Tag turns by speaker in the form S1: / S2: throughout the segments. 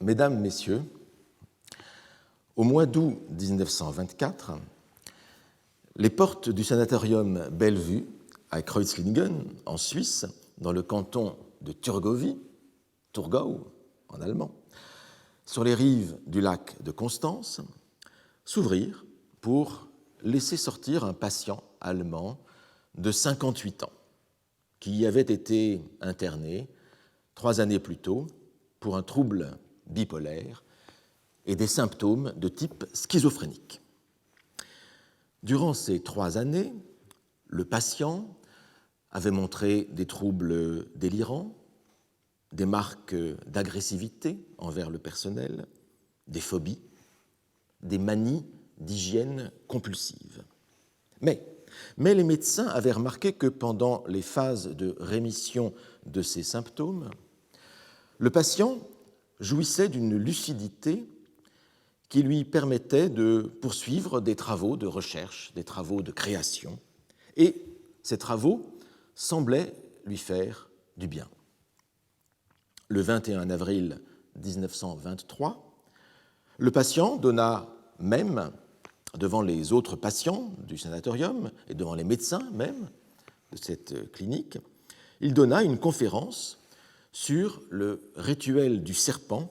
S1: Mesdames, Messieurs, au mois d'août 1924, les portes du sanatorium Bellevue à Kreuzlingen, en Suisse, dans le canton de Thurgovie, Thurgau en allemand, sur les rives du lac de Constance, s'ouvrirent pour laisser sortir un patient allemand de 58 ans qui y avait été interné 3 années plus tôt pour un trouble bipolaire et des symptômes de type schizophrénique. Durant ces 3 années, le patient avait montré des troubles délirants, des marques d'agressivité envers le personnel, des phobies, des manies d'hygiène compulsive. Mais les médecins avaient remarqué que pendant les phases de rémission de ces symptômes, le patient jouissait d'une lucidité qui lui permettait de poursuivre des travaux de recherche, des travaux de création, et ces travaux semblaient lui faire du bien. Le 21 avril 1923, le patient donna même, devant les autres patients du sanatorium et devant les médecins même de cette clinique, il donna une conférence sur le rituel du serpent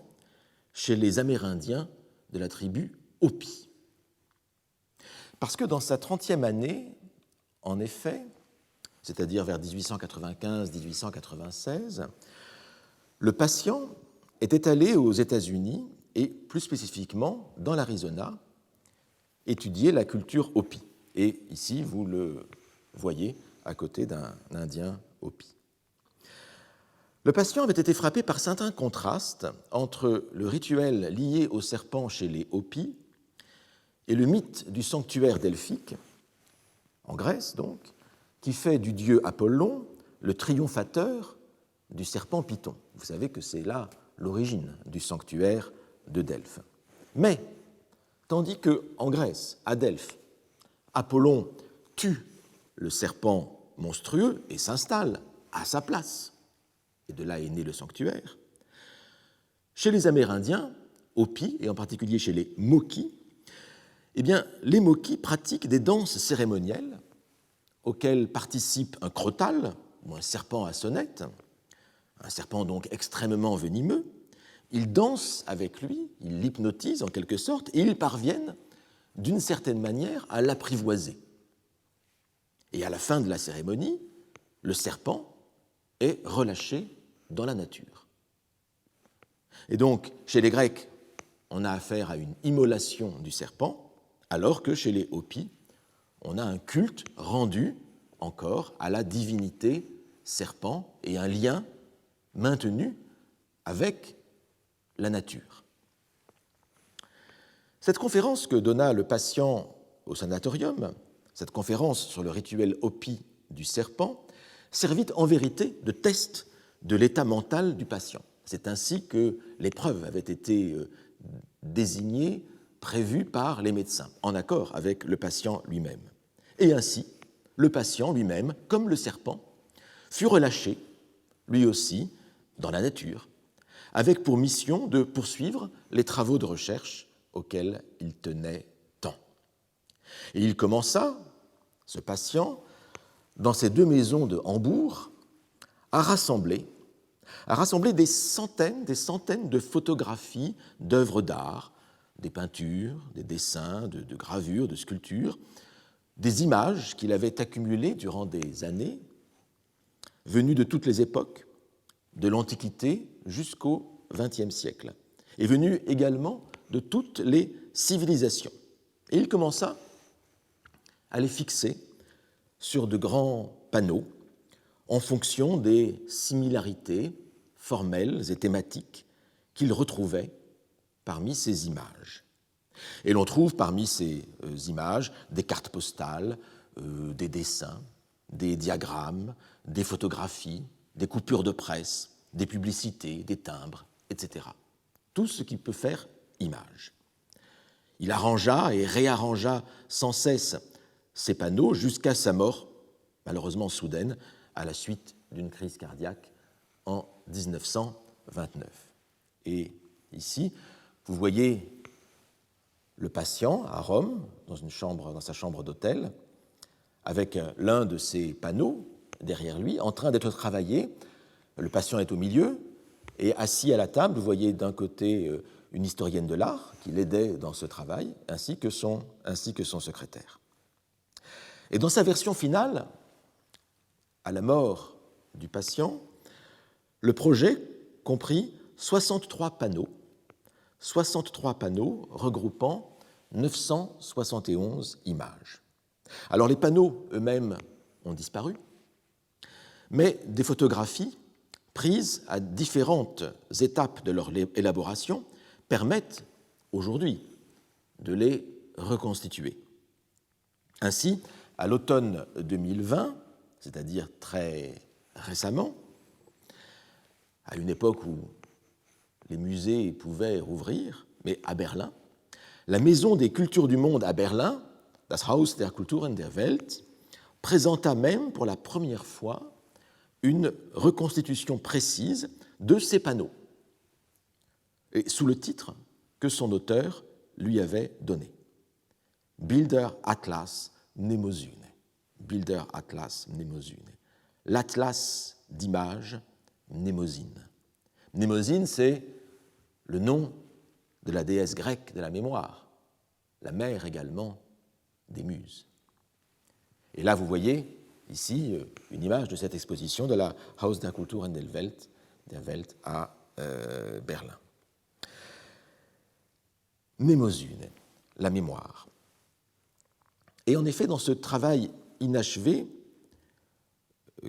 S1: chez les Amérindiens de la tribu Hopi. Parce que dans sa 30e année, en effet, c'est-à-dire vers 1895-1896, le patient était allé aux États-Unis et plus spécifiquement dans l'Arizona étudier la culture Hopi. Et ici, vous le voyez à côté d'un Indien Hopi. Le patient avait été frappé par certains contrastes entre le rituel lié au serpent chez les Hopis et le mythe du sanctuaire delphique, en Grèce donc, qui fait du dieu Apollon le triomphateur du serpent Python. Vous savez que c'est là l'origine du sanctuaire de Delphes. Mais, tandis qu'en Grèce, à Delphes, Apollon tue le serpent monstrueux et s'installe à sa place, et de là est né le sanctuaire, chez les Amérindiens, Hopi, et en particulier chez les Moquis, eh bien, les Moquis pratiquent des danses cérémonielles auxquelles participe un crotal, ou un serpent à sonnette, un serpent donc extrêmement venimeux. Ils dansent avec lui, ils l'hypnotisent en quelque sorte, et ils parviennent, d'une certaine manière, à l'apprivoiser. Et à la fin de la cérémonie, le serpent est relâché dans la nature. Et donc, chez les Grecs, on a affaire à une immolation du serpent, alors que chez les Hopis, on a un culte rendu encore à la divinité serpent et un lien maintenu avec la nature. Cette conférence que donna le patient au sanatorium, cette conférence sur le rituel Hopi du serpent, servit en vérité de test de l'état mental du patient. C'est ainsi que l'épreuve avait été désignée, prévue par les médecins, en accord avec le patient lui-même. Et ainsi, le patient lui-même, comme le serpent, fut relâché, lui aussi, dans la nature, avec pour mission de poursuivre les travaux de recherche auxquels il tenait tant. Et il commença, ce patient, dans ces 2 maisons de Hambourg, à rassembler des centaines de photographies d'œuvres d'art, des peintures, des dessins, de gravures, de sculptures, des images qu'il avait accumulées durant des années, venues de toutes les époques, de l'Antiquité jusqu'au XXe siècle, et venues également de toutes les civilisations. Et il commença à les fixer sur de grands panneaux en fonction des similarités formelles et thématiques qu'il retrouvait parmi ces images. Et l'on trouve parmi ces images des cartes postales, des dessins, des diagrammes, des photographies, des coupures de presse, des publicités, des timbres, etc. Tout ce qui peut faire image. Il arrangea et réarrangea sans cesse ces panneaux jusqu'à sa mort, malheureusement soudaine, à la suite d'une crise cardiaque en 1929. Et Ici, vous voyez le patient à Rome, dans sa chambre d'hôtel, avec l'un de ses panneaux derrière lui, en train d'être travaillé. Le patient est au milieu, et assis à la table, vous voyez d'un côté une historienne de l'art qui l'aidait dans ce travail, ainsi que son secrétaire. Et dans sa version finale, à la mort du patient, le projet comprit 63 panneaux regroupant 971 images. Alors les panneaux eux-mêmes ont disparu, mais des photographies prises à différentes étapes de leur élaboration permettent aujourd'hui de les reconstituer. Ainsi, à l'automne 2020, c'est-à-dire très récemment, à une époque où les musées pouvaient rouvrir, mais à Berlin, la Maison des cultures du monde à Berlin, das Haus der Kulturen der Welt, présenta même pour la première fois une reconstitution précise de ces panneaux, et sous le titre que son auteur lui avait donné. Bilder Atlas Mnemosyne. Bilder Atlas Mnemosyne. L'atlas d'images Mnemosyne. Mnemosyne, c'est le nom de la déesse grecque de la mémoire, la mère également des muses. Et là, vous voyez ici une image de cette exposition de la Haus der Kulturen der Welt à Berlin. Mnemosyne, la mémoire. Et en effet, dans ce travail inachevé,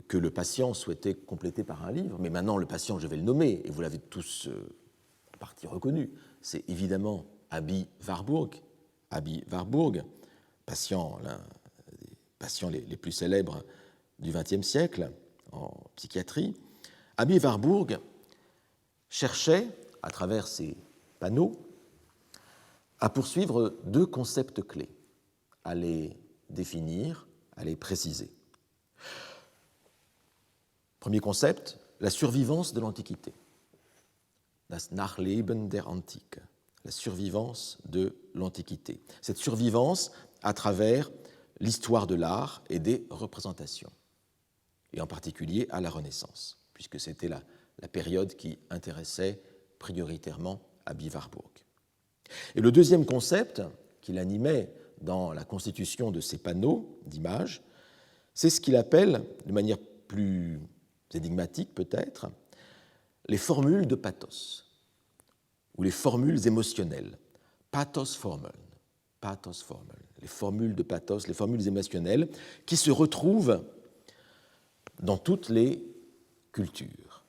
S1: que le patient souhaitait compléter par un livre, mais maintenant le patient, je vais le nommer, et vous l'avez tous en partie reconnu, c'est évidemment Aby Warburg. Aby Warburg, patient, l'un des patients les plus célèbres du XXe siècle en psychiatrie. Aby Warburg cherchait, à travers ses panneaux, à poursuivre deux concepts clés, à les définir, à les préciser. Premier concept, la survivance de l'Antiquité. Das Nachleben der Antike, la survivance de l'Antiquité. Cette survivance à travers l'histoire de l'art et des représentations, et en particulier à la Renaissance, puisque c'était la période qui intéressait prioritairement Aby Warburg. Et le deuxième concept qui l'animait dans la constitution de ces panneaux d'images, c'est ce qu'il appelle, de manière plus énigmatique peut-être, les formules de pathos, ou les formules émotionnelles, pathos-formeln, les formules de pathos, les formules émotionnelles, qui se retrouvent dans toutes les cultures.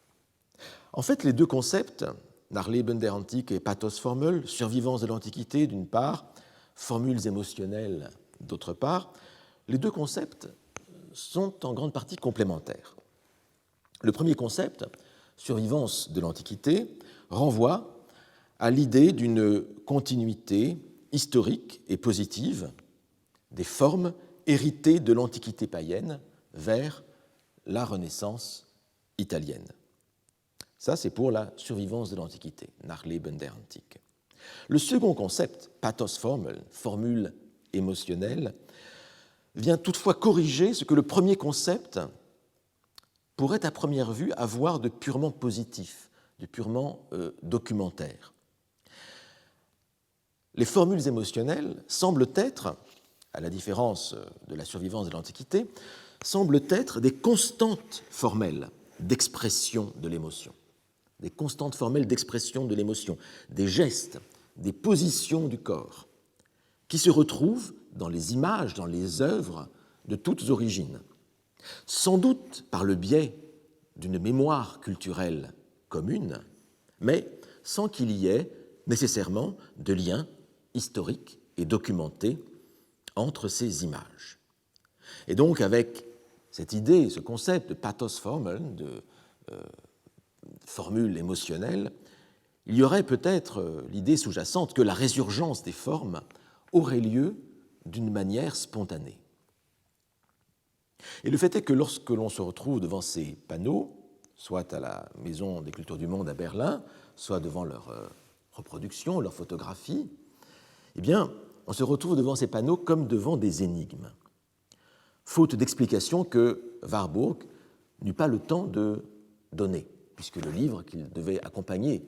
S1: En fait, les deux concepts, Nachleben der Antike et pathos-formel, survivance de l'Antiquité d'une part, formules émotionnelles d'autre part, les deux concepts sont en grande partie complémentaires. Le premier concept, survivance de l'Antiquité, renvoie à l'idée d'une continuité historique et positive des formes héritées de l'Antiquité païenne vers la Renaissance italienne. Ça, c'est pour la survivance de l'Antiquité, Nachleben der Antike. Le second concept, pathos-formel, formule émotionnelle, vient toutefois corriger ce que le premier concept pourrait à première vue avoir de purement positif, de purement documentaire. Les formules émotionnelles semblent être, à la différence de la survivance de l'Antiquité, semblent être des constantes formelles d'expression de l'émotion. Des constantes formelles d'expression de l'émotion, des gestes, des positions du corps, qui se retrouvent dans les images, dans les œuvres de toutes origines, sans doute par le biais d'une mémoire culturelle commune, mais sans qu'il y ait nécessairement de lien historique et documenté entre ces images. Et donc, avec cette idée, ce concept de pathos-formel, de formule émotionnelle, il y aurait peut-être l'idée sous-jacente que la résurgence des formes aurait lieu d'une manière spontanée. Et le fait est que lorsque l'on se retrouve devant ces panneaux, soit à la Maison des cultures du monde à Berlin, soit devant leur reproductions, leurs photographies, eh bien, on se retrouve devant ces panneaux comme devant des énigmes, faute d'explications que Warburg n'eut pas le temps de donner, puisque le livre qu'il devait accompagner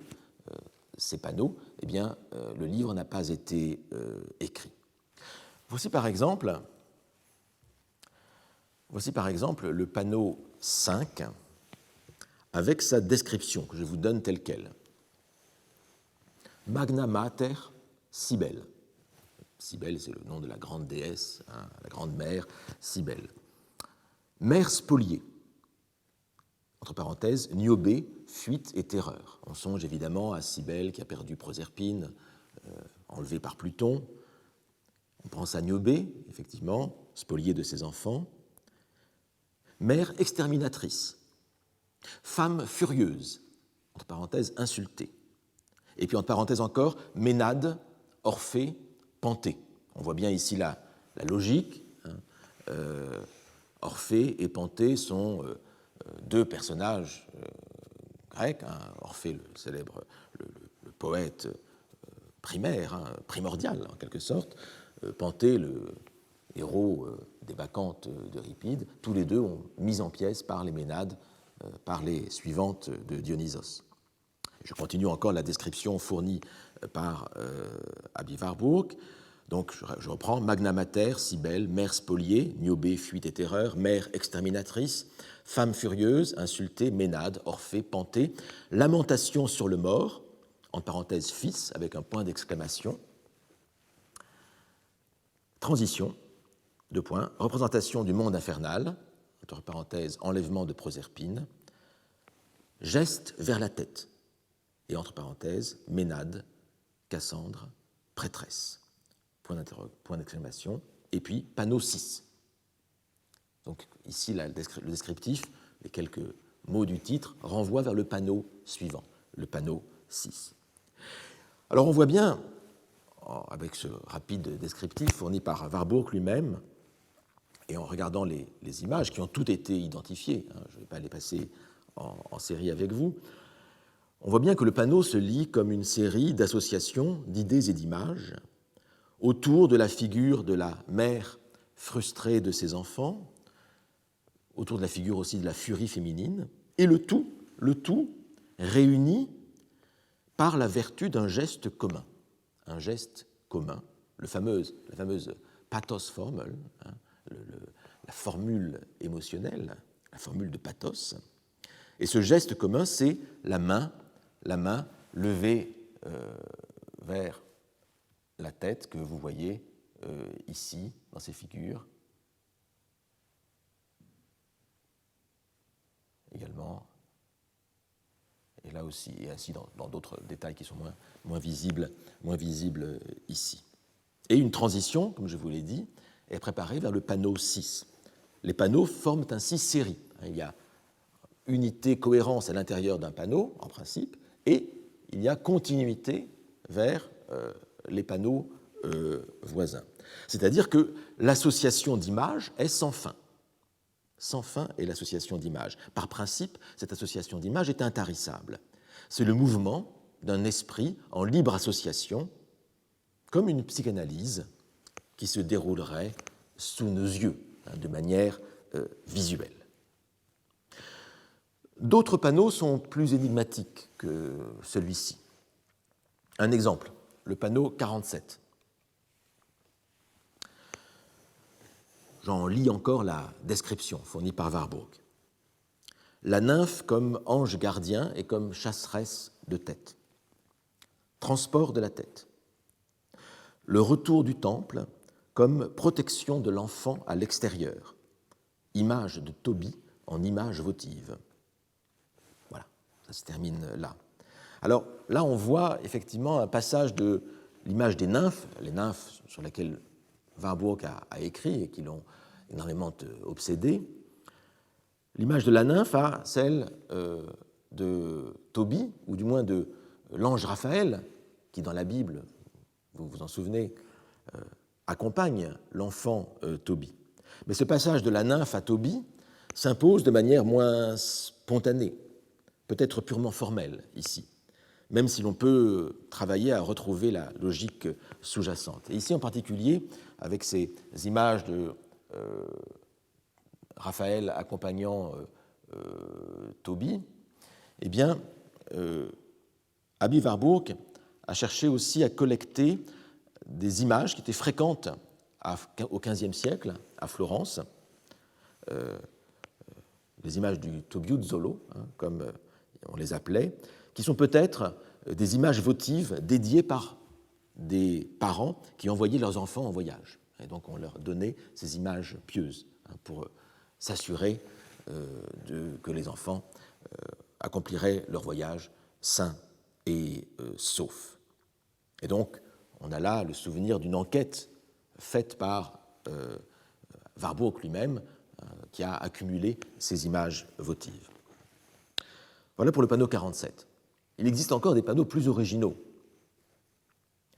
S1: ces panneaux, eh bien, le livre n'a pas été écrit. Voici par exemple le panneau 5 avec sa description que je vous donne telle quelle. Magna Mater Cybèle. Cybèle, c'est le nom de la grande déesse, hein, la grande mère Cybèle. Mère spoliée. Entre parenthèses, Niobé, fuite et terreur. On songe évidemment à Cybèle qui a perdu Proserpine, enlevée par Pluton. On pense à Niobé, effectivement, spoliée de ses enfants. Mère exterminatrice. Femme furieuse, entre parenthèses, insultée. Et puis, entre parenthèses encore, Ménade, Orphée, Panthée. On voit bien ici la logique. Hein. Orphée et Panthée sont deux personnages grecs. Hein. Orphée, le célèbre le poète primaire, hein, primordial en quelque sorte. Panthée, le héros des Bacchantes d'Euripide. Tous les deux ont mis en pièces par les Ménades, par les suivantes de Dionysos. Je continue encore la description fournie par Aby Warburg. Donc, je reprends. Magna Mater, Cybèle, mère spoliée, Niobé, fuite et terreur, mère exterminatrice, femme furieuse, insultée, Ménade, Orphée, Panthée, lamentation sur le mort, entre parenthèses fils, avec un point d'exclamation, transition, deux points, représentation du monde infernal, entre parenthèses enlèvement de Proserpine, geste vers la tête, et entre parenthèses, Ménade, Cassandre, prêtresse. Point d'exclamation, et puis panneau 6. Donc ici, le descriptif, les quelques mots du titre, renvoient vers le panneau suivant, le panneau 6. Alors on voit bien, avec ce rapide descriptif fourni par Warburg lui-même, et en regardant les images qui ont toutes été identifiées, hein, je ne vais pas les passer en série avec vous, on voit bien que le panneau se lit comme une série d'associations d'idées et d'images autour de la figure de la mère frustrée de ses enfants, autour de la figure aussi de la furie féminine, et le tout réuni par la vertu d'un geste commun. Un geste commun, la fameuse pathos formel, hein, la formule émotionnelle, la formule de pathos. Et ce geste commun, c'est la main levée vers la tête que vous voyez ici, dans ces figures. Également, et là aussi, et ainsi dans d'autres détails qui sont moins visibles ici. Et une transition, comme je vous l'ai dit, est préparée vers le panneau 6. Les panneaux forment ainsi série. Il y a unité, cohérence à l'intérieur d'un panneau, en principe, et il y a continuité vers les panneaux voisins. C'est-à-dire que l'association d'images est sans fin. Sans fin est l'association d'images. Par principe, cette association d'images est intarissable. C'est le mouvement d'un esprit en libre association, comme une psychanalyse qui se déroulerait sous nos yeux, hein, de manière visuelle. D'autres panneaux sont plus énigmatiques que celui-ci. Un exemple, le panneau 47. J'en lis encore la description fournie par Warburg. La nymphe comme ange gardien et comme chasseresse de tête. Transport de la tête. Le retour du temple comme protection de l'enfant à l'extérieur. Image de Tobie en image votive. Voilà, ça se termine là. Alors là, on voit effectivement un passage de l'image des nymphes, les nymphes sur lesquelles Warburg a écrit et qui l'ont énormément obsédé. L'image de la nymphe à celle de Tobie, ou du moins de l'ange Raphaël, qui dans la Bible, vous vous en souvenez, accompagne l'enfant Tobie. Mais ce passage de la nymphe à Tobie s'impose de manière moins spontanée, peut-être purement formelle ici, même si l'on peut travailler à retrouver la logique sous-jacente. Et ici en particulier, avec ces images de Raphaël accompagnant Tobie, eh bien, Aby Warburg a cherché aussi à collecter des images qui étaient fréquentes au XVe siècle à Florence, les images du Tobiuzzolo, comme on les appelait, qui sont peut-être des images votives dédiées par des parents qui envoyaient leurs enfants en voyage. Et donc on leur donnait ces images pieuses pour s'assurer que les enfants accompliraient leur voyage sains et saufs. Et donc on a là le souvenir d'une enquête faite par Warburg lui-même, qui a accumulé ces images votives. Voilà pour le panneau 47. Il existe encore des panneaux plus originaux.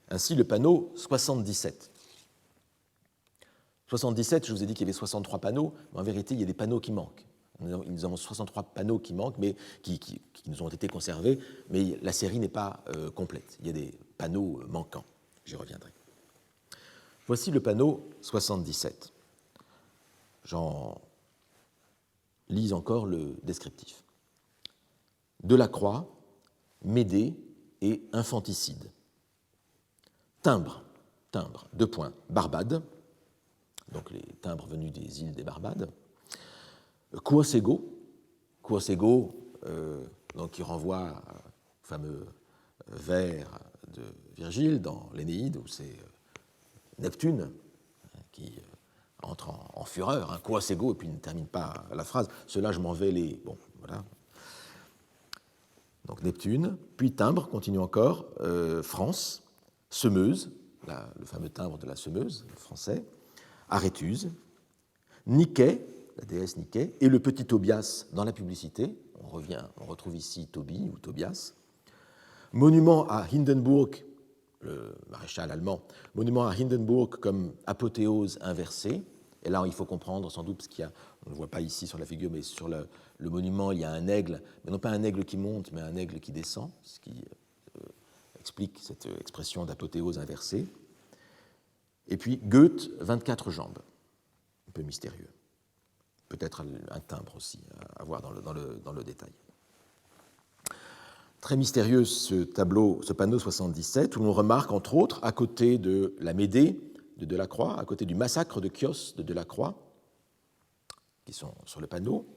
S1: Ainsi, le panneau 77. 77, je vous ai dit qu'il y avait 63 panneaux, mais en vérité, il y a des panneaux qui manquent. Nous avons 63 panneaux qui manquent, mais qui nous ont été conservés, mais la série n'est pas complète. Il y a des panneaux manquants. J'y reviendrai. Voici le panneau 77. J'en lis encore le descriptif. Delacroix, Médée et infanticide. Timbre, 2 points, Barbade, donc les timbres venus des îles des Barbades. Quoiségo, donc qui renvoie au fameux vers de Virgile dans l'Énéide, où c'est Neptune qui entre en fureur, Quoiségo, et puis il ne termine pas la phrase. Cela, je m'en vais les... Bon, voilà. Donc Neptune, puis timbre, continue encore, France, Semeuse, le fameux timbre de la Semeuse, le français, Aréthuse, Niké, la déesse Niké, et le petit Tobias dans la publicité. On retrouve ici Tobie ou Tobias. Monument à Hindenburg, le maréchal allemand, monument à Hindenburg comme apothéose inversée. Et là, il faut comprendre, sans doute, parce on ne le voit pas ici sur la figure, mais sur le monument, il y a un aigle, mais non pas un aigle qui monte, mais un aigle qui descend, ce qui explique cette expression d'apothéose inversée. Et puis, Goethe, 24 jambes, un peu mystérieux. Peut-être un timbre aussi, à voir dans le détail. Très mystérieux ce tableau, ce panneau 77, où l'on remarque, entre autres, à côté de la Médée de Delacroix, à côté du massacre de Chios de Delacroix, qui sont sur le panneau,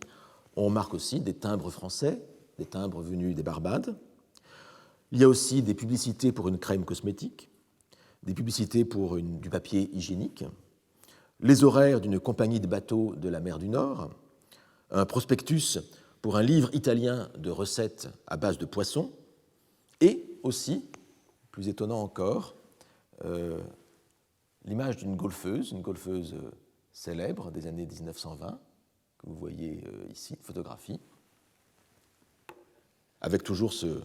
S1: on remarque aussi des timbres français, des timbres venus des Barbades. Il y a aussi des publicités pour une crème cosmétique, des publicités pour du papier hygiénique, les horaires d'une compagnie de bateaux de la mer du Nord, un prospectus pour un livre italien de recettes à base de poissons, et aussi, plus étonnant encore, l'image d'une golfeuse, une golfeuse célèbre des années 1920, que vous voyez ici, photographie, avec toujours ce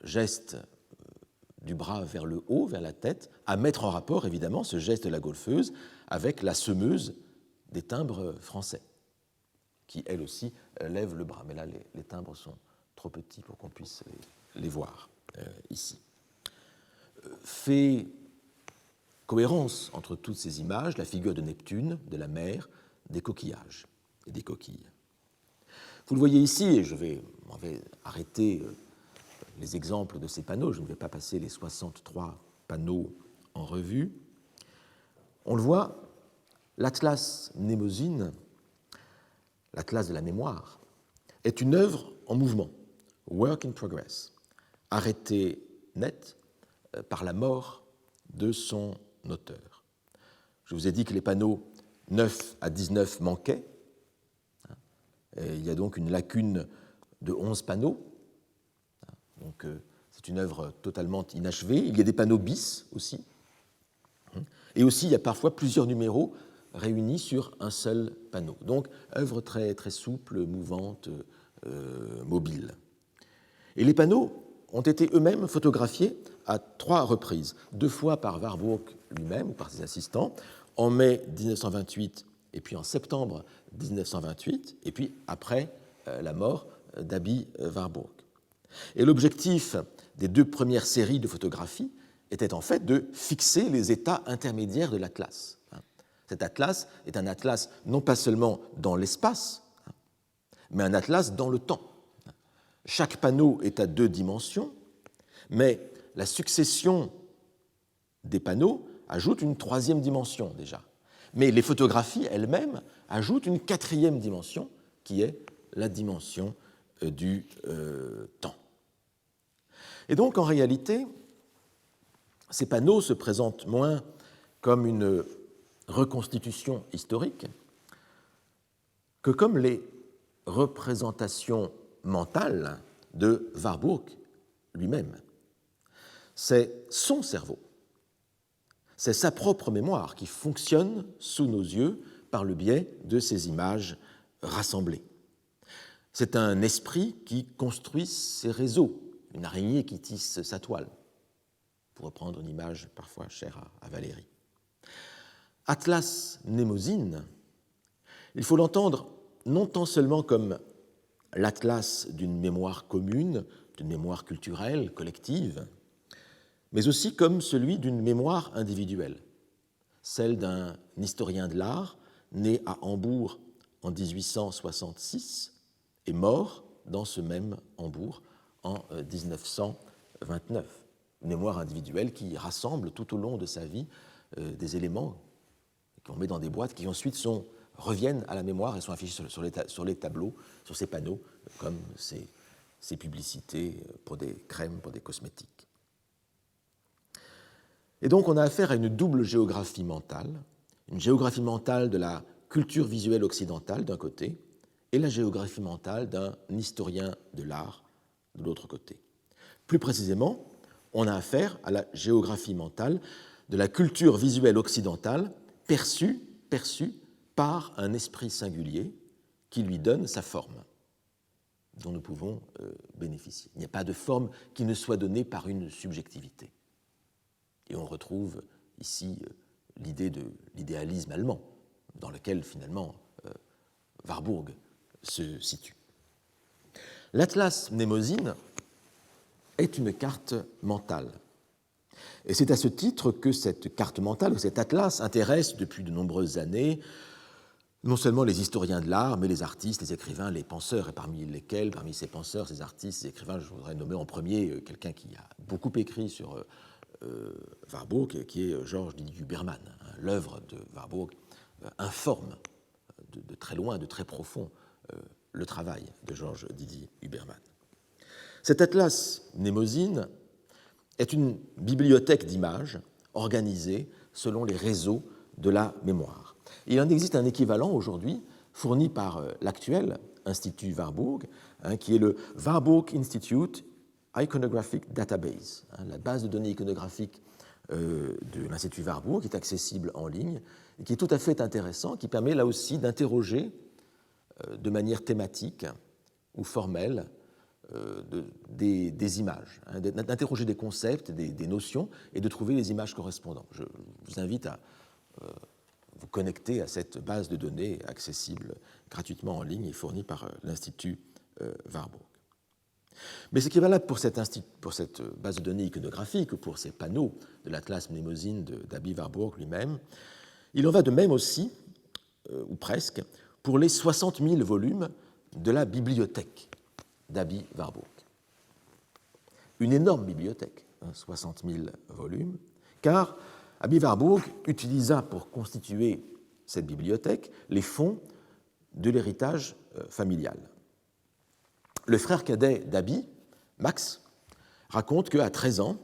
S1: geste du bras vers le haut, vers la tête, à mettre en rapport, évidemment, ce geste de la golfeuse avec la semeuse des timbres français, qui, elle aussi, lève le bras. Mais là, les timbres sont trop petits pour qu'on puisse les voir ici. Fait cohérence entre toutes ces images, la figure de Neptune, de la mer, des coquillages et des coquilles. Vous le voyez ici, et je vais arrêter les exemples de ces panneaux, je ne vais pas passer les 63 panneaux en revue. On le voit, l'Atlas Mnémosyne, l'Atlas de la mémoire, est une œuvre en mouvement, work in progress, arrêtée net par la mort de son auteur. Je vous ai dit que les panneaux 9 à 19 manquaient. Il y a donc une lacune de 11 panneaux. Donc, c'est une œuvre totalement inachevée. Il y a des panneaux bis aussi. Et aussi, il y a parfois plusieurs numéros réunis sur un seul panneau. Donc, œuvre très, très souple, mouvante, mobile. Et les panneaux ont été eux-mêmes photographiés à 3 reprises, 2 fois par Warburg lui-même ou par ses assistants, en mai 1928 et puis en septembre 1928, et puis après la mort d'Aby Warburg. Et l'objectif des 2 premières séries de photographies était en fait de fixer les états intermédiaires de l'atlas. Cet atlas est un atlas non pas seulement dans l'espace, mais un atlas dans le temps. Chaque panneau est à 2 dimensions, mais la succession des panneaux ajoute une 3e dimension déjà. Mais les photographies elles-mêmes ajoutent une 4e dimension, qui est la dimension du temps. Et donc, en réalité, ces panneaux se présentent moins comme une reconstitution historique que comme les représentations mentales de Warburg lui-même. C'est son cerveau, c'est sa propre mémoire qui fonctionne sous nos yeux par le biais de ces images rassemblées. C'est un esprit qui construit ses réseaux, une araignée qui tisse sa toile, pour reprendre une image parfois chère à Valéry. Atlas Mnémosyne, il faut l'entendre non tant seulement comme l'atlas d'une mémoire commune, d'une mémoire culturelle, collective, mais aussi comme celui d'une mémoire individuelle, celle d'un historien de l'art né à Hambourg en 1866 et mort dans ce même Hambourg en 1929. Une mémoire individuelle qui rassemble tout au long de sa vie des éléments qu'on met dans des boîtes qui ensuite reviennent à la mémoire et sont affichés sur les tableaux, sur ces panneaux, comme ces publicités pour des crèmes, pour des cosmétiques. Et donc on a affaire à une double géographie mentale, une géographie mentale de la culture visuelle occidentale d'un côté et la géographie mentale d'un historien de l'art de l'autre côté. Plus précisément, on a affaire à la géographie mentale de la culture visuelle occidentale perçue par un esprit singulier qui lui donne sa forme, dont nous pouvons bénéficier. Il n'y a pas de forme qui ne soit donnée par une subjectivité. Et on retrouve ici l'idée de l'idéalisme allemand, dans lequel finalement Warburg se situe. L'Atlas Mnémosyne est une carte mentale. Et c'est à ce titre que cette carte mentale, cet atlas, intéresse depuis de nombreuses années non seulement les historiens de l'art, mais les artistes, les écrivains, les penseurs, et parmi ces penseurs, ces artistes, ces écrivains, je voudrais nommer en premier quelqu'un qui a beaucoup écrit sur Warburg, qui est Georges Didier Huberman. L'œuvre de Warburg informe de très loin, de très profond, le travail de Georges Didier Huberman. Cet atlas Mnémosyne est une bibliothèque d'images organisée selon les réseaux de la mémoire. Il en existe un équivalent aujourd'hui fourni par l'actuel Institut Warburg, qui est le Warburg Institute Iconographic Database, la base de données iconographiques de l'Institut Warburg, qui est accessible en ligne et qui est tout à fait intéressant, qui permet là aussi d'interroger de manière thématique ou formelle des images, d'interroger des concepts, des notions et de trouver les images correspondantes. Je vous invite à vous connecter à cette base de données accessible gratuitement en ligne et fournie par l'Institut Warburg. Mais ce qui est valable pour cette base de données iconographique ou pour ces panneaux de l'Atlas Mnémosyne d'Aby Warburg lui-même, il en va de même aussi, ou presque, pour les 60 000 volumes de la bibliothèque d'Aby Warburg. Une énorme bibliothèque, 60 000 volumes, car Aby Warburg utilisa pour constituer cette bibliothèque les fonds de l'héritage familial. Le frère cadet d'Aby, Max, raconte qu'à 13 ans,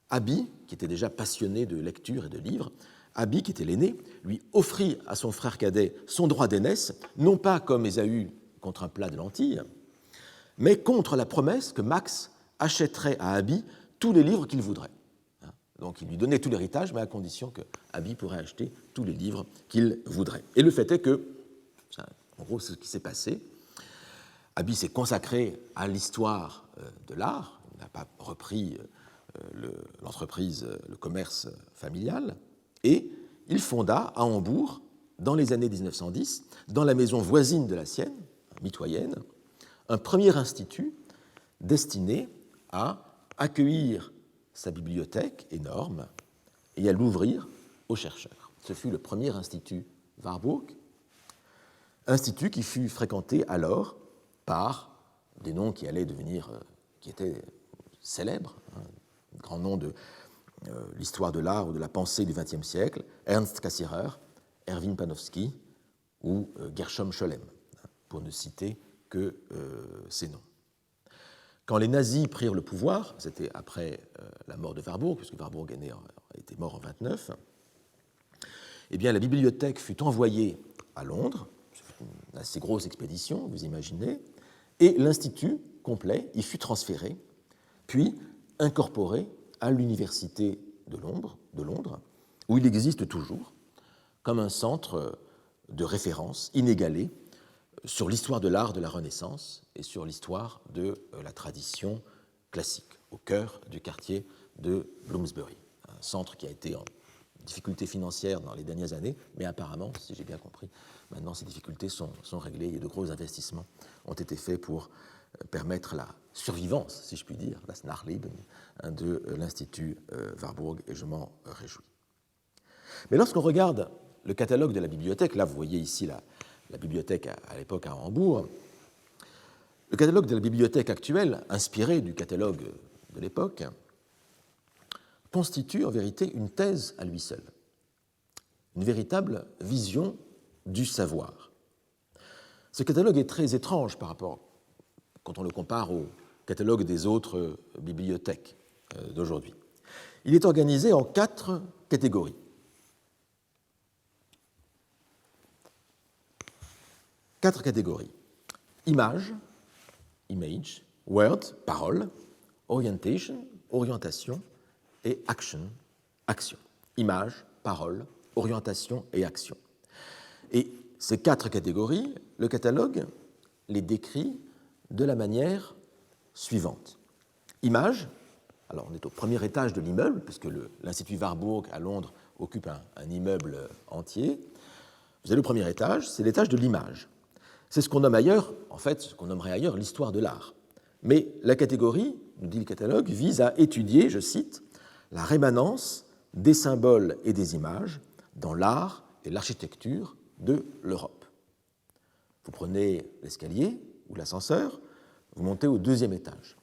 S1: Aby, qui était déjà passionné de lecture et de livres, Aby, qui était l'aîné, lui offrit à son frère cadet son droit d'aînesse, non pas comme Ésaü contre un plat de lentilles, mais contre la promesse que Max achèterait à Aby tous les livres qu'il voudrait. Donc il lui donnait tout l'héritage, mais à condition que Aby pourrait acheter tous les livres qu'il voudrait. Et le fait est que, en gros, c'est ce qui s'est passé. Aby s'est consacré à l'histoire de l'art, il n'a pas repris l'entreprise, le commerce familial, et il fonda à Hambourg, dans les années 1910, dans la maison voisine de la sienne, mitoyenne, un premier institut destiné à accueillir sa bibliothèque énorme et à l'ouvrir aux chercheurs. Ce fut le premier institut Warburg, institut qui fut fréquenté alors par des noms qui allaient devenir, qui étaient célèbres, grands noms de l'histoire de l'art ou de la pensée du XXe siècle, Ernst Cassirer, Erwin Panofsky ou Gershom Scholem, pour ne citer que ces noms. Quand les nazis prirent le pouvoir, c'était après la mort de Warburg, puisque Warburg était mort en 1929, eh bien, la bibliothèque fut envoyée à Londres, une assez grosse expédition, vous imaginez, et l'institut complet y fut transféré, puis incorporé à l'université de Londres, où il existe toujours, comme un centre de référence inégalé sur l'histoire de l'art de la Renaissance et sur l'histoire de la tradition classique, au cœur du quartier de Bloomsbury, un centre qui a été en difficultés financières dans les dernières années, mais apparemment, si j'ai bien compris, maintenant ces difficultés sont réglées et de gros investissements ont été faits pour permettre la survivance, si je puis dire, das Nachleben de l'Institut Warburg, et je m'en réjouis. Mais lorsqu'on regarde le catalogue de la bibliothèque, là vous voyez ici la bibliothèque à l'époque à Hambourg, le catalogue de la bibliothèque actuelle, inspiré du catalogue de l'époque, constitue en vérité une thèse à lui seul, une véritable vision du savoir. Ce catalogue est très étrange par rapport, quand on le compare au catalogue des autres bibliothèques d'aujourd'hui. Il est organisé en 4 catégories. Quatre catégories. Image, image, word, parole, orientation, orientation, et action, action. Image, parole, orientation et action. Et ces 4 catégories, le catalogue les décrit de la manière suivante. Image, alors on est au premier étage de l'immeuble, puisque l'Institut Warburg à Londres occupe un immeuble entier. Vous avez le premier étage, c'est l'étage de l'image. C'est ce qu'on nomme ailleurs, en fait, ce qu'on nommerait ailleurs l'histoire de l'art. Mais la catégorie, nous dit le catalogue, vise à étudier, je cite, la rémanence des symboles et des images dans l'art et l'architecture de l'Europe. Vous prenez l'escalier ou l'ascenseur, vous montez au 2e étage.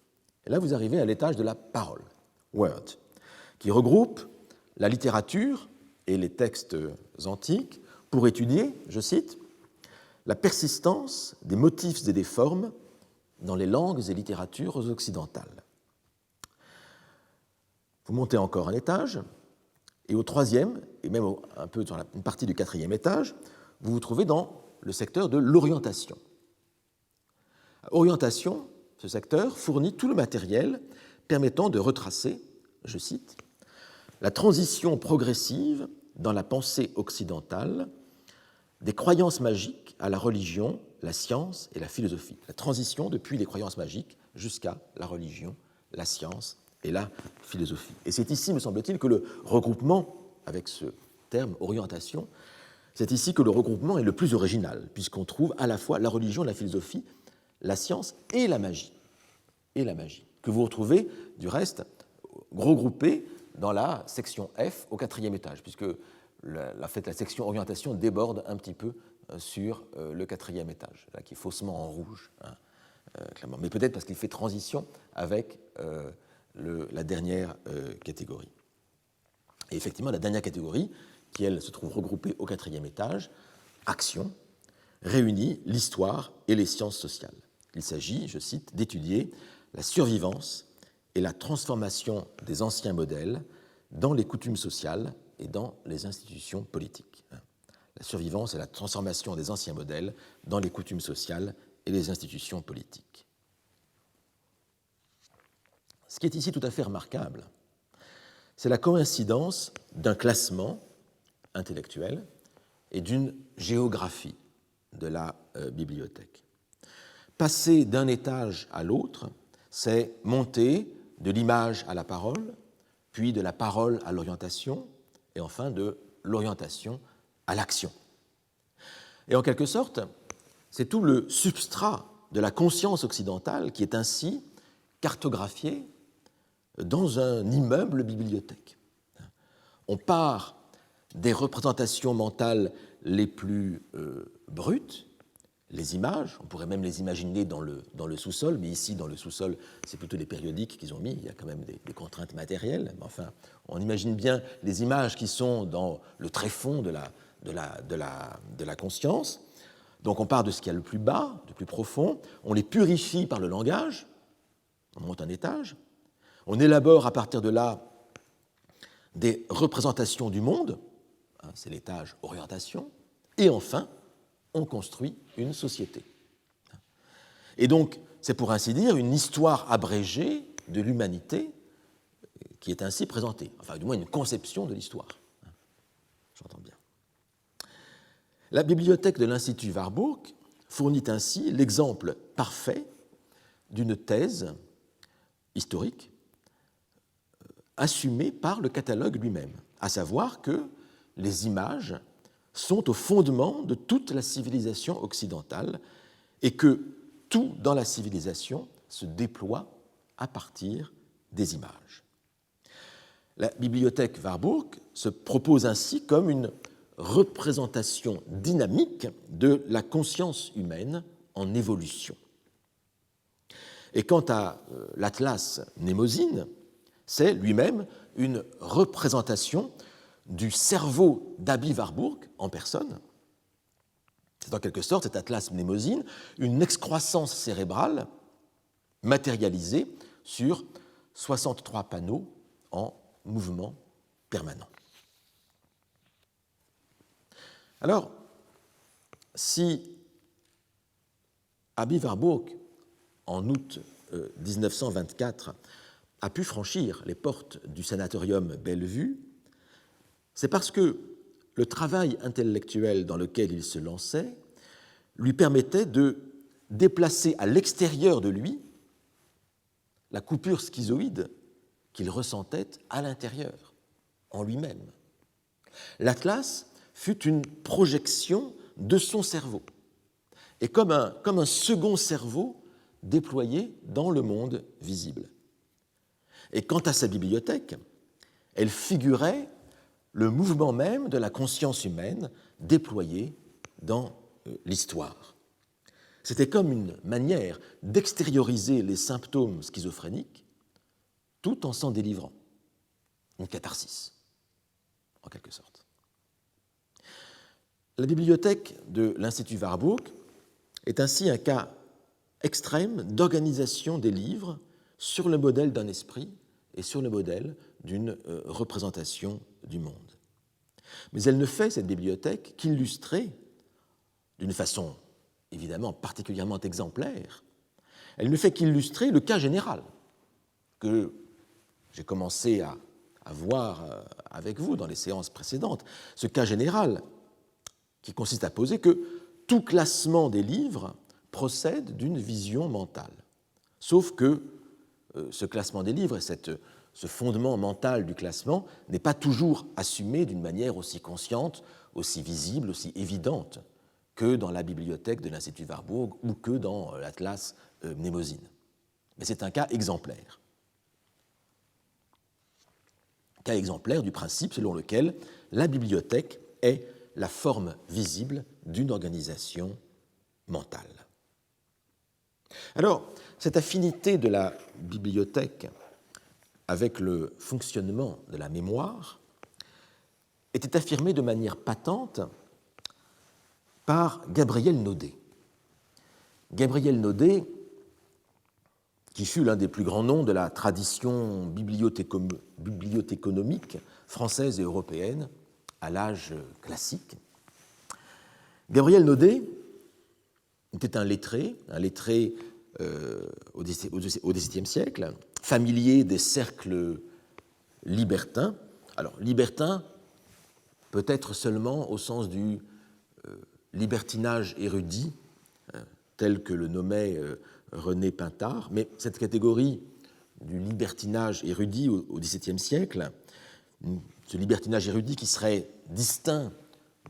S1: Et là, vous arrivez à l'étage de la parole, word, qui regroupe la littérature et les textes antiques pour étudier, je cite, la persistance des motifs et des formes dans les langues et littératures occidentales. Vous montez encore un étage, et au 3e, et même un peu dans une partie du 4e étage, vous vous trouvez dans le secteur de l'orientation. Orientation, ce secteur fournit tout le matériel permettant de retracer, je cite, la transition progressive dans la pensée occidentale des croyances magiques à la religion, la science et la philosophie. La transition depuis les croyances magiques jusqu'à la religion, la science et la philosophie. Et c'est ici, me semble-t-il, que le regroupement, avec ce terme orientation, c'est ici que le regroupement est le plus original, puisqu'on trouve à la fois la religion, la philosophie, la science et la magie. Et la magie, que vous retrouvez, du reste, regroupée dans la section F au 4e étage, puisque la section orientation déborde un petit peu sur le 4e étage, là, qui est faussement en rouge, clairement. Mais peut-être parce qu'il fait transition avec la dernière catégorie. Et effectivement, la dernière catégorie, qui elle se trouve regroupée au 4e étage, action, réunit l'histoire et les sciences sociales. Il s'agit, je cite, d'étudier la survivance et la transformation des anciens modèles dans les coutumes sociales et dans les institutions politiques. La survivance et la transformation des anciens modèles dans les coutumes sociales et les institutions politiques. Ce qui est ici tout à fait remarquable, c'est la coïncidence d'un classement intellectuel et d'une géographie de la bibliothèque. Passer d'un étage à l'autre, c'est monter de l'image à la parole, puis de la parole à l'orientation, et enfin de l'orientation à l'action. Et en quelque sorte, c'est tout le substrat de la conscience occidentale qui est ainsi cartographiées dans un immeuble bibliothèque. On part des représentations mentales les plus brutes, les images, on pourrait même les imaginer dans le sous-sol, mais ici, dans le sous-sol, c'est plutôt des périodiques qu'ils ont mis, il y a quand même des contraintes matérielles, mais enfin, on imagine bien les images qui sont dans le tréfonds de la conscience. Donc on part de ce qu'il y a le plus bas, le plus profond, on les purifie par le langage, on monte un étage, on élabore à partir de là des représentations du monde, c'est l'étage orientation, et enfin, on construit une société. Et donc, c'est pour ainsi dire une histoire abrégée de l'humanité qui est ainsi présentée, enfin du moins une conception de l'histoire. J'entends bien. La bibliothèque de l'Institut Warburg fournit ainsi l'exemple parfait d'une thèse historique assumée par le catalogue lui-même, à savoir que les images sont au fondement de toute la civilisation occidentale et que tout dans la civilisation se déploie à partir des images. La bibliothèque Warburg se propose ainsi comme une représentation dynamique de la conscience humaine en évolution. Et quant à l'Atlas Mnémosyne, c'est lui-même une représentation du cerveau d'Abi Warburg en personne. C'est en quelque sorte, cet Atlas Mnémosyne, une excroissance cérébrale matérialisée sur 63 panneaux en mouvement permanent. Alors, si Abi Warburg, en août 1924, a pu franchir les portes du sanatorium Bellevue, c'est parce que le travail intellectuel dans lequel il se lançait lui permettait de déplacer à l'extérieur de lui la coupure schizoïde qu'il ressentait à l'intérieur, en lui-même. L'Atlas fut une projection de son cerveau, et comme un second cerveau déployé dans le monde visible. Et quant à sa bibliothèque, elle figurait le mouvement même de la conscience humaine déployée dans l'histoire. C'était comme une manière d'extérioriser les symptômes schizophréniques tout en s'en délivrant. Une catharsis, en quelque sorte. La bibliothèque de l'Institut Warburg est ainsi un cas extrême d'organisation des livres sur le modèle d'un esprit et sur le modèle d'une représentation du monde. Mais elle ne fait, cette bibliothèque, qu'illustrer, d'une façon évidemment particulièrement exemplaire, elle ne fait qu'illustrer le cas général que j'ai commencé à voir avec vous dans les séances précédentes, ce cas général qui consiste à poser que tout classement des livres procède d'une vision mentale, sauf que ce classement des livres et ce fondement mental du classement n'est pas toujours assumé d'une manière aussi consciente, aussi visible, aussi évidente que dans la bibliothèque de l'Institut Warburg ou que dans l'Atlas Mnémosyne. Mais c'est un cas exemplaire. Cas exemplaire du principe selon lequel la bibliothèque est la forme visible d'une organisation mentale. Alors, cette affinité de la bibliothèque avec le fonctionnement de la mémoire était affirmée de manière patente par Gabriel Naudet. Gabriel Naudet, qui fut l'un des plus grands noms de la tradition bibliothéconomique française et européenne à l'âge classique. Gabriel Naudet était un lettré au XVIIe siècle, familier des cercles libertins. Alors, libertin, peut-être seulement au sens du libertinage érudit, tel que le nommait René Pintard, mais cette catégorie du libertinage érudit au XVIIe siècle, ce libertinage érudit qui serait distinct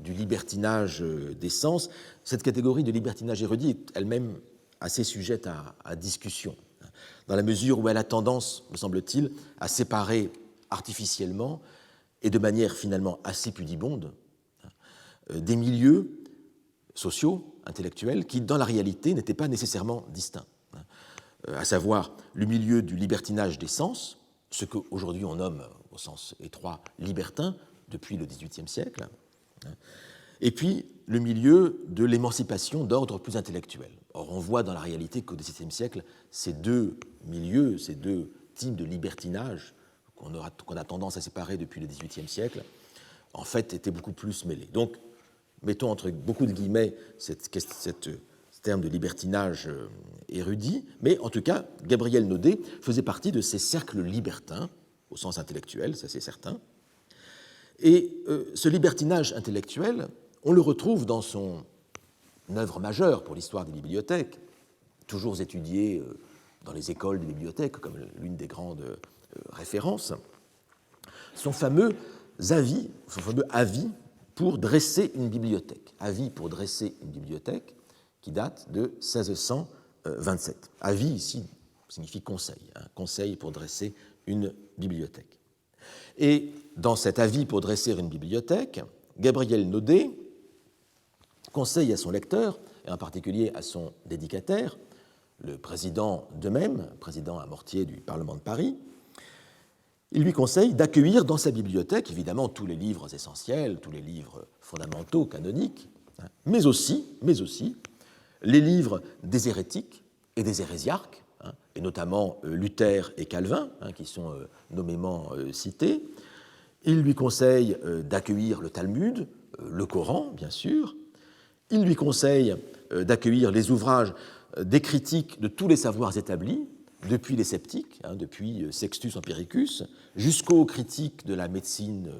S1: du libertinage des sens, cette catégorie de libertinage érudit est elle-même assez sujette à discussion. dans la mesure où elle a tendance, me semble-t-il, à séparer artificiellement et de manière finalement assez pudibonde des milieux sociaux, intellectuels, qui, dans la réalité, n'étaient pas nécessairement distincts, à savoir le milieu du libertinage des sens, ce qu'aujourd'hui on nomme, au sens étroit, libertin, depuis le XVIIIe siècle, et puis le milieu de l'émancipation d'ordre plus intellectuel. Or, on voit dans la réalité qu'au XVIIe siècle, ces deux milieux, ces deux types de libertinage qu'on a tendance à séparer depuis le XVIIIe siècle, en fait, étaient beaucoup plus mêlés. Donc, mettons entre beaucoup de guillemets ce terme de libertinage érudit, mais en tout cas, Gabriel Naudet faisait partie de ces cercles libertins, au sens intellectuel, ça c'est certain. Et ce libertinage intellectuel, on le retrouve dans son œuvre majeure pour l'histoire des bibliothèques, toujours étudiée dans les écoles des bibliothèques comme l'une des grandes références, son fameux avis pour dresser une bibliothèque. Avis pour dresser une bibliothèque qui date de 1627. Avis ici signifie conseil, conseil pour dresser une bibliothèque. Et dans cet avis pour dresser une bibliothèque, Gabriel Naudet conseille à son lecteur, et en particulier à son dédicataire, le président d'eux-mêmes, président à mortier du Parlement de Paris, il lui conseille d'accueillir dans sa bibliothèque, évidemment, tous les livres essentiels, tous les livres fondamentaux, canoniques, mais aussi les livres des hérétiques et des hérésiarques, et notamment Luther et Calvin, qui sont nommément cités. Il lui conseille d'accueillir le Talmud, le Coran, bien sûr. Il lui conseille d'accueillir les ouvrages des critiques de tous les savoirs établis, depuis les sceptiques, depuis Sextus Empiricus, jusqu'aux critiques de la médecine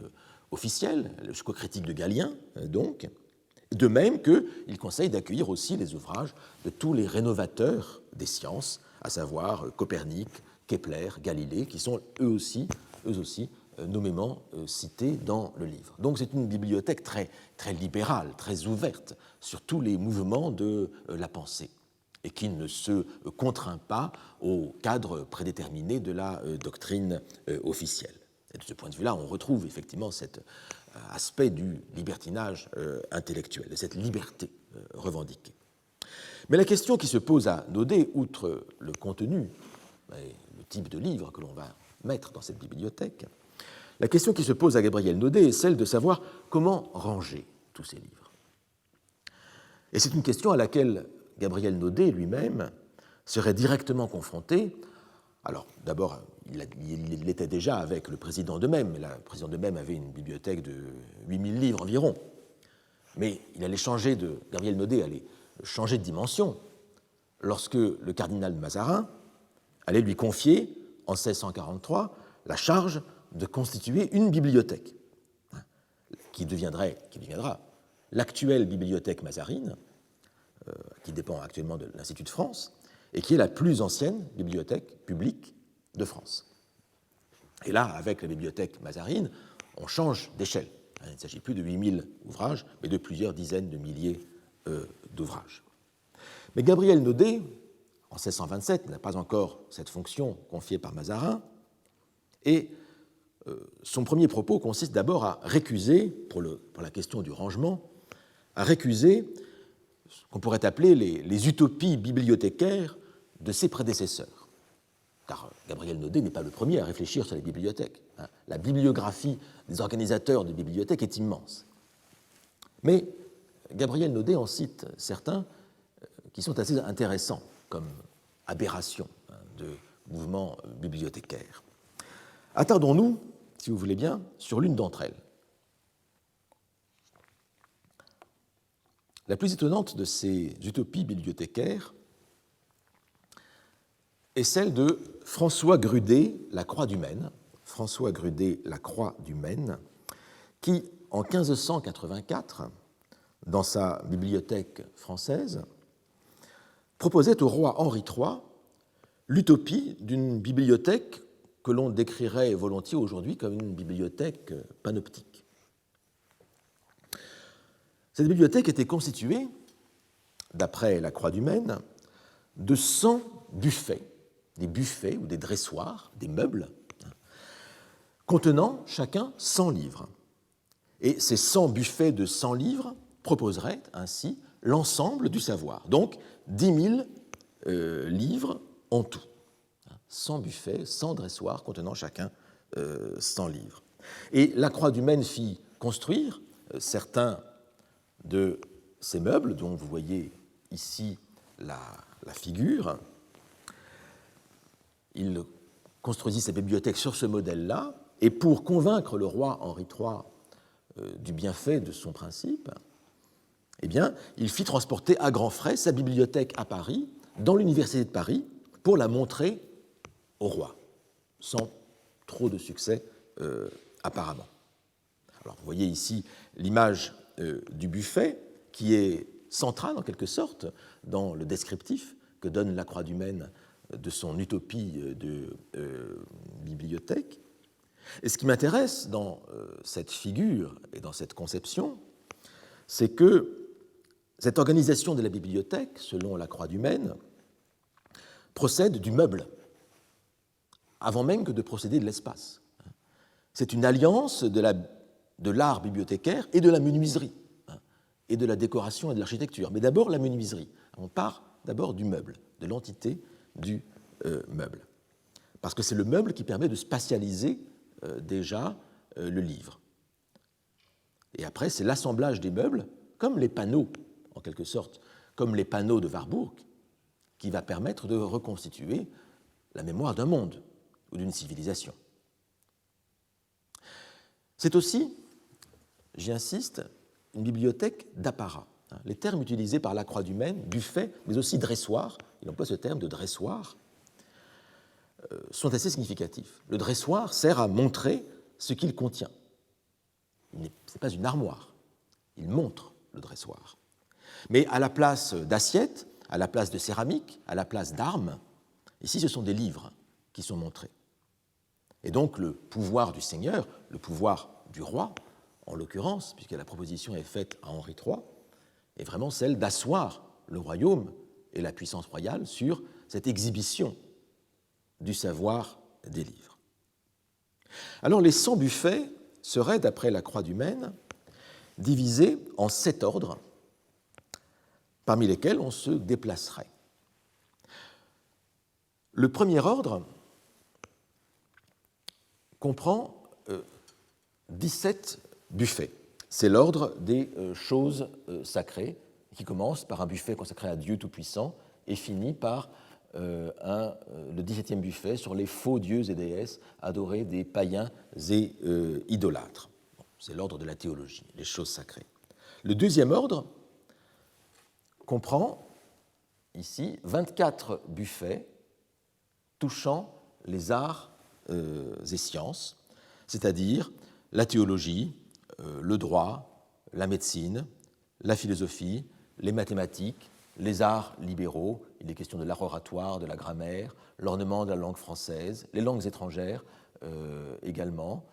S1: officielle, jusqu'aux critiques de Galien, donc. De même qu'il conseille d'accueillir aussi les ouvrages de tous les rénovateurs des sciences, à savoir Copernic, Kepler, Galilée, qui sont eux aussi nommément cités dans le livre. Donc c'est une bibliothèque très, très libérale, très ouverte sur tous les mouvements de la pensée, et qui ne se contraint pas au cadre prédéterminé de la doctrine officielle. Et de ce point de vue-là, on retrouve effectivement cet aspect du libertinage intellectuel, de cette liberté revendiquée. Mais la question qui se pose à Naudet, outre le contenu, le type de livre que l'on va mettre dans cette bibliothèque, la question qui se pose à Gabriel Naudet est celle de savoir comment ranger tous ces livres. Et c'est une question à laquelle Gabriel Naudet lui-même serait directement confronté. Alors, d'abord, il l'était déjà avec le président d'eux-mêmes. Le président d'eux-mêmes avait une bibliothèque de 8000 livres environ. Mais Gabriel Naudet allait changer de dimension lorsque le cardinal Mazarin allait lui confier, en 1643, la charge de constituer une bibliothèque qui deviendra l'actuelle bibliothèque mazarine, qui dépend actuellement de l'Institut de France, et qui est la plus ancienne bibliothèque publique de France. Et là, avec la bibliothèque mazarine, on change d'échelle. Il ne s'agit plus de 8000 ouvrages, mais de plusieurs dizaines de milliers d'ouvrages. Mais Gabriel Naudet, en 1627, n'a pas encore cette fonction confiée par Mazarin, et son premier propos consiste d'abord à récuser, pour la question du rangement, à récuser ce qu'on pourrait appeler les utopies bibliothécaires de ses prédécesseurs. Car Gabriel Naudet n'est pas le premier à réfléchir sur les bibliothèques. La bibliographie des organisateurs de bibliothèques est immense. Mais Gabriel Naudet en cite certains qui sont assez intéressants comme aberrations de mouvements bibliothécaires. Attardons-nous, si vous voulez bien, sur l'une d'entre elles. La plus étonnante de ces utopies bibliothécaires est celle de François Grudet, La Croix du Maine, François Grudet, La Croix du Maine, qui, en 1584, dans sa bibliothèque française, proposait au roi Henri III l'utopie d'une bibliothèque que l'on décrirait volontiers aujourd'hui comme une bibliothèque panoptique. Cette bibliothèque était constituée, d'après La Croix du Maine, de 100 buffets des buffets ou des dressoirs, des meubles, contenant chacun 100 livres. Et ces 100 buffets de 100 livres proposeraient ainsi l'ensemble du savoir. Donc 10 000 livres en tout. 100 buffets, 100 dressoirs contenant chacun 100 livres. Et la Croix du Maine fit construire certains de ces meubles, dont vous voyez ici la figure. Il construisit sa bibliothèque sur ce modèle-là, et pour convaincre le roi Henri III du bienfait de son principe, eh bien, il fit transporter à grands frais sa bibliothèque à Paris, dans l'Université de Paris, pour la montrer au roi, sans trop de succès apparemment. Alors, vous voyez ici l'image du buffet, qui est centrale en quelque sorte dans le descriptif que donne la Croix du Maine de son utopie de bibliothèque. Et ce qui m'intéresse dans cette figure et dans cette conception, c'est que cette organisation de la bibliothèque, selon la Croix du Maine, procède du meuble, avant même que de procéder de l'espace. C'est une alliance de l'art bibliothécaire et de la menuiserie, et de la décoration et de l'architecture. Mais d'abord la menuiserie. On part d'abord du meuble, de l'entité du meuble. Parce que c'est le meuble qui permet de spatialiser déjà le livre. Et après, c'est l'assemblage des meubles, comme les panneaux, en quelque sorte, comme les panneaux de Warburg, qui va permettre de reconstituer la mémoire d'un monde ou d'une civilisation. C'est aussi, j'y insiste, une bibliothèque d'apparat. Les termes utilisés par la Croix du Maine, buffet, mais aussi dressoir, il emploie ce terme de dressoir, sont assez significatifs. Le dressoir sert à montrer ce qu'il contient. Ce n'est pas une armoire, il montre le dressoir. Mais à la place d'assiettes, à la place de céramique, à la place d'armes, ici ce sont des livres qui sont montrés. Et donc le pouvoir du seigneur, le pouvoir du roi, en l'occurrence, puisque la proposition est faite à Henri III, est vraiment celle d'asseoir le royaume et la puissance royale sur cette exhibition du savoir des livres. Alors les 100 buffets seraient, d'après la Croix du Maine, divisés en 7 ordres, parmi lesquels on se déplacerait. Le premier ordre comprend 17 buffets. C'est l'ordre des choses sacrées, qui commence par un buffet consacré à Dieu Tout-Puissant et finit par le 17e buffet sur les faux dieux et déesses adorés des païens et idolâtres. Bon, c'est l'ordre de la théologie, les choses sacrées. Le deuxième ordre comprend ici 24 buffets touchant les arts et sciences, c'est-à-dire la théologie, le droit, la médecine, la philosophie, les mathématiques, les arts libéraux, il est question de l'art oratoire, de la grammaire, l'ornement de la langue française, les langues étrangères également,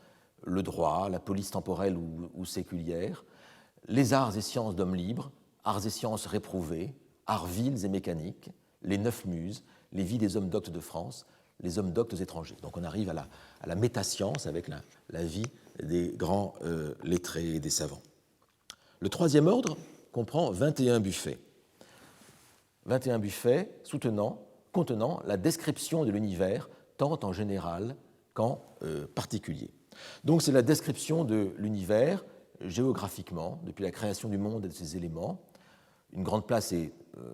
S1: le droit, la police temporelle ou séculière, les arts et sciences d'hommes libres, arts et sciences réprouvés, arts vils et mécaniques, les 9 muses, les vies des hommes doctes de France, les hommes doctes étrangers. Donc on arrive à la métascience avec la vie des grands lettrés et des savants. Le troisième ordre comprend 21 buffets. 21 buffets contenant la description de l'univers, tant en général qu'en particulier. Donc c'est la description de l'univers géographiquement, depuis la création du monde et de ses éléments. Une grande place est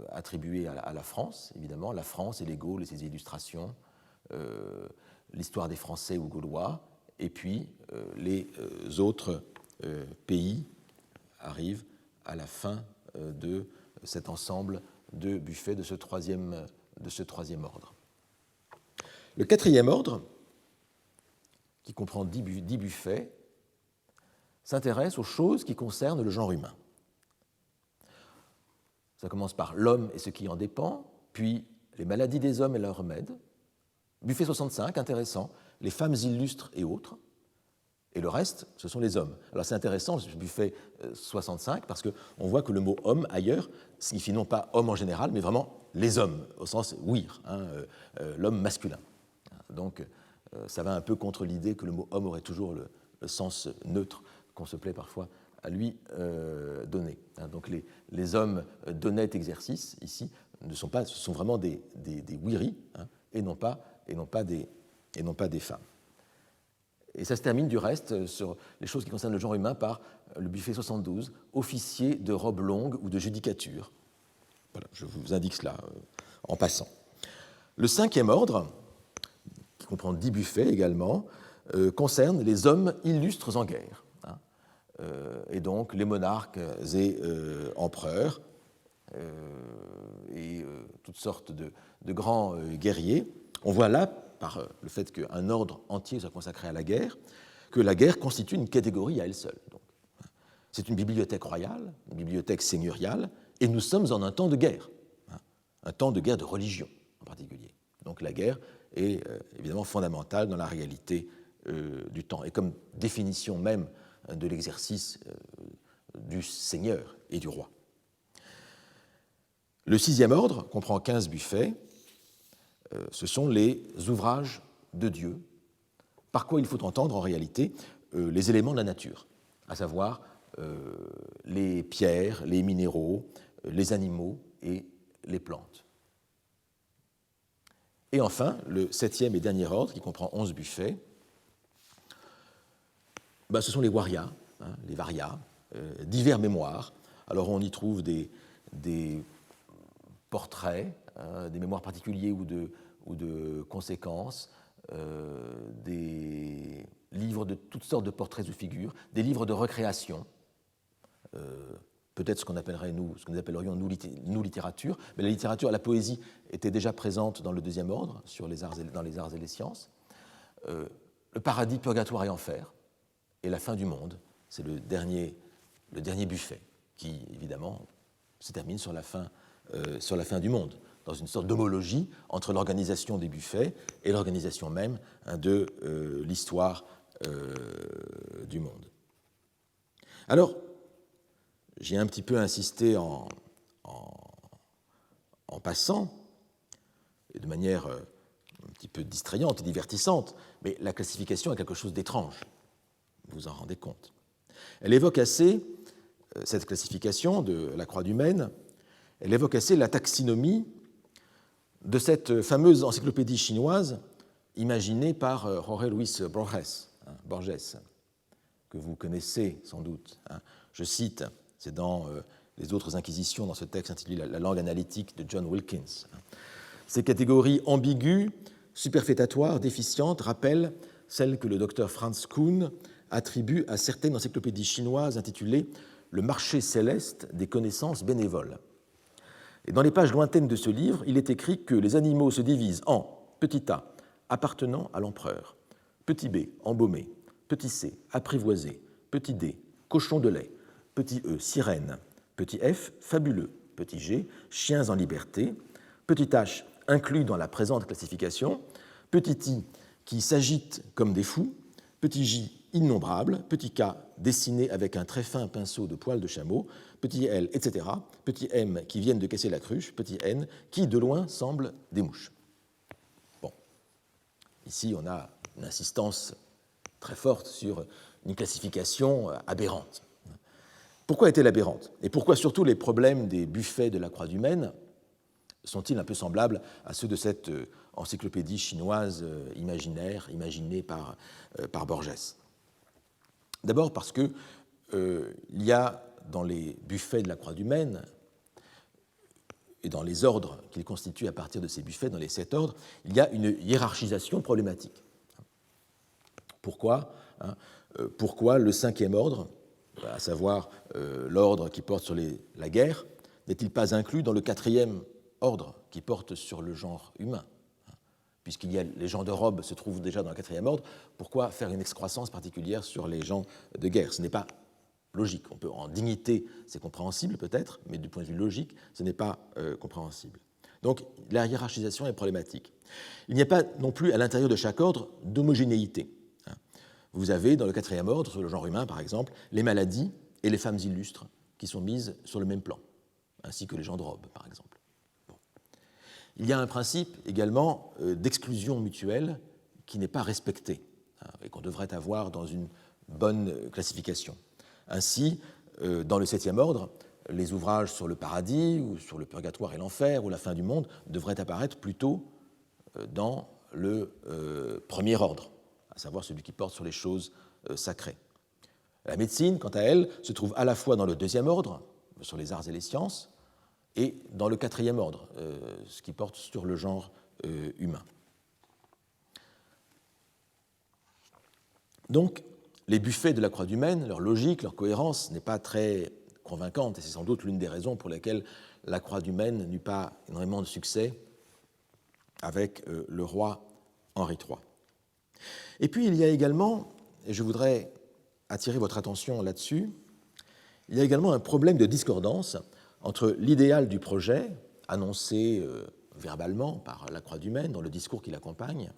S1: attribuée à la France, évidemment, la France et les Gaules et ses illustrations, l'histoire des Français ou Gaulois, et puis les autres pays arrivent à la fin de cet ensemble de buffets de ce troisième ordre. Le quatrième ordre, qui comprend 10 buffets, s'intéresse aux choses qui concernent le genre humain. Ça commence par l'homme et ce qui en dépend, puis les maladies des hommes et leurs remèdes. Buffet 65, intéressant, les femmes illustres et autres. Et le reste, ce sont les hommes. Alors c'est intéressant, ce buffet 65, parce qu'on voit que le mot homme ailleurs signifie non pas homme en général, mais vraiment les hommes, au sens wir, l'homme masculin. Donc ça va un peu contre l'idée que le mot homme aurait toujours le sens neutre qu'on se plaît parfois à lui donner. Donc les hommes d'honnête exercice, ici, ce sont vraiment des wiris, et non pas des femmes. Et ça se termine du reste sur les choses qui concernent le genre humain par le buffet 72, officier de robe longue ou de judicature. Voilà, je vous indique cela en passant. Le 5e ordre, qui comprend 10 buffets également, concerne les hommes illustres en guerre. Et donc les monarques et empereurs et toutes sortes de grands guerriers. On voit là, par le fait qu'un ordre entier soit consacré à la guerre, que la guerre constitue une catégorie à elle seule. C'est une bibliothèque royale, une bibliothèque seigneuriale, et nous sommes en un temps de guerre, un temps de guerre de religion en particulier. Donc la guerre est évidemment fondamentale dans la réalité du temps, et comme définition même de l'exercice du seigneur et du roi. Le 6e ordre comprend 15 buffets. Ce sont les ouvrages de Dieu, par quoi il faut entendre en réalité les éléments de la nature, à savoir les pierres, les minéraux, les animaux et les plantes. Et enfin, le 7e et dernier ordre, qui comprend 11 buffets, ce sont les warias, les varias, divers mémoires. Alors on y trouve des portraits, des mémoires particuliers ou de conséquences, des livres de toutes sortes de portraits ou figures, des livres de recréation, peut-être ce que nous appellerions nous littérature, mais la littérature, la poésie était déjà présente dans le 2e ordre, dans les arts et les sciences. Le paradis, purgatoire et enfer, et la fin du monde, c'est le dernier buffet, qui évidemment se termine sur la fin du monde, dans une sorte d'homologie entre l'organisation des buffets et l'organisation même de l'histoire du monde. Alors, j'ai un petit peu insisté en passant, et de manière un petit peu distrayante et divertissante, mais la classification est quelque chose d'étrange, vous vous en rendez compte. Elle évoque assez, cette classification de la Croix du Maine, elle évoque assez la taxinomie de cette fameuse encyclopédie chinoise imaginée par Jorge Luis Borges, que vous connaissez sans doute. Je cite, c'est dans les autres inquisitions, dans ce texte intitulé La langue analytique de John Wilkins. Ces catégories ambiguës, superfétatoires, déficientes rappellent celles que le docteur Franz Kuhn attribue à certaines encyclopédies chinoises intitulées « Le marché céleste des connaissances bénévoles ». Et dans les pages lointaines de ce livre, il est écrit que les animaux se divisent en petit a, appartenant à l'empereur, petit b, embaumé, petit c, apprivoisé, petit d, cochon de lait, petit e, sirène, petit f, fabuleux, petit g, chiens en liberté, petit h, inclus dans la présente classification, petit i, qui s'agitent comme des fous, petit j, innombrables, petit k, dessiné avec un très fin pinceau de poils de chameau, petit l, etc., petit m, qui viennent de casser la cruche, petit n, qui de loin semblent des mouches. Bon, ici on a une insistance très forte sur une classification aberrante. Pourquoi est-elle aberrante? Et pourquoi surtout les problèmes des buffets de la Croix du Maine sont-ils un peu semblables à ceux de cette encyclopédie chinoise imaginaire, imaginée par Borges? D'abord parce que il y a dans les buffets de la Croix du Maine et dans les ordres qu'ils constituent à partir de ces buffets, dans les 7 ordres, il y a une hiérarchisation problématique. Pourquoi le 5e ordre, à savoir l'ordre qui porte sur la guerre, n'est-il pas inclus dans le 4e ordre qui porte sur le genre humain? Puisqu'il y a les gens de robe se trouvent déjà dans le 4e ordre, pourquoi faire une excroissance particulière sur les gens de guerre? Ce n'est pas logique. On peut, en dignité, c'est compréhensible peut-être, mais du point de vue logique, ce n'est pas compréhensible. Donc la hiérarchisation est problématique. Il n'y a pas non plus à l'intérieur de chaque ordre d'homogénéité. vous avez dans le quatrième ordre, sur le genre humain par exemple, les maladies et les femmes illustres qui sont mises sur le même plan, ainsi que les gens de robe par exemple. Bon. Il y a un principe également d'exclusion mutuelle qui n'est pas respecté et qu'on devrait avoir dans une bonne classification. Ainsi, dans le septième ordre, les ouvrages sur le paradis ou sur le purgatoire et l'enfer ou la fin du monde devraient apparaître plutôt dans le premier ordre, à savoir celui qui porte sur les choses sacrées. La médecine, quant à elle, se trouve à la fois dans le deuxième ordre, sur les arts et les sciences, et dans le quatrième ordre, ce qui porte sur le genre humain. Donc, les buffets de la croix du Maine, leur logique, leur cohérence n'est pas très convaincante, et c'est sans doute l'une des raisons pour lesquelles la croix du Maine n'eut pas énormément de succès avec le roi Henri III. Et puis il y a également, et je voudrais attirer votre attention là-dessus, il y a également un problème de discordance entre l'idéal du projet, annoncé verbalement par la croix du Maine dans le discours qui l'accompagne,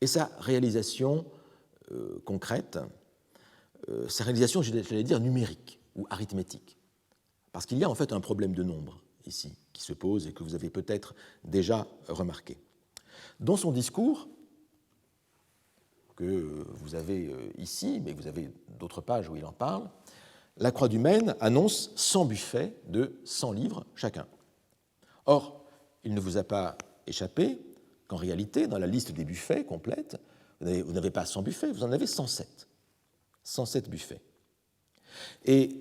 S1: et sa réalisation concrète, sa réalisation, j'allais dire, numérique ou arithmétique. Parce qu'il y a en fait un problème de nombre ici qui se pose et que vous avez peut-être déjà remarqué. Dans son discours, que vous avez ici, mais vous avez d'autres pages où il en parle, la croix du Maine annonce 100 buffets de 100 livres chacun. Or, il ne vous a pas échappé qu'en réalité, dans la liste des buffets complète, vous n'avez pas 100 buffets, vous en avez 107. 107 buffets. Et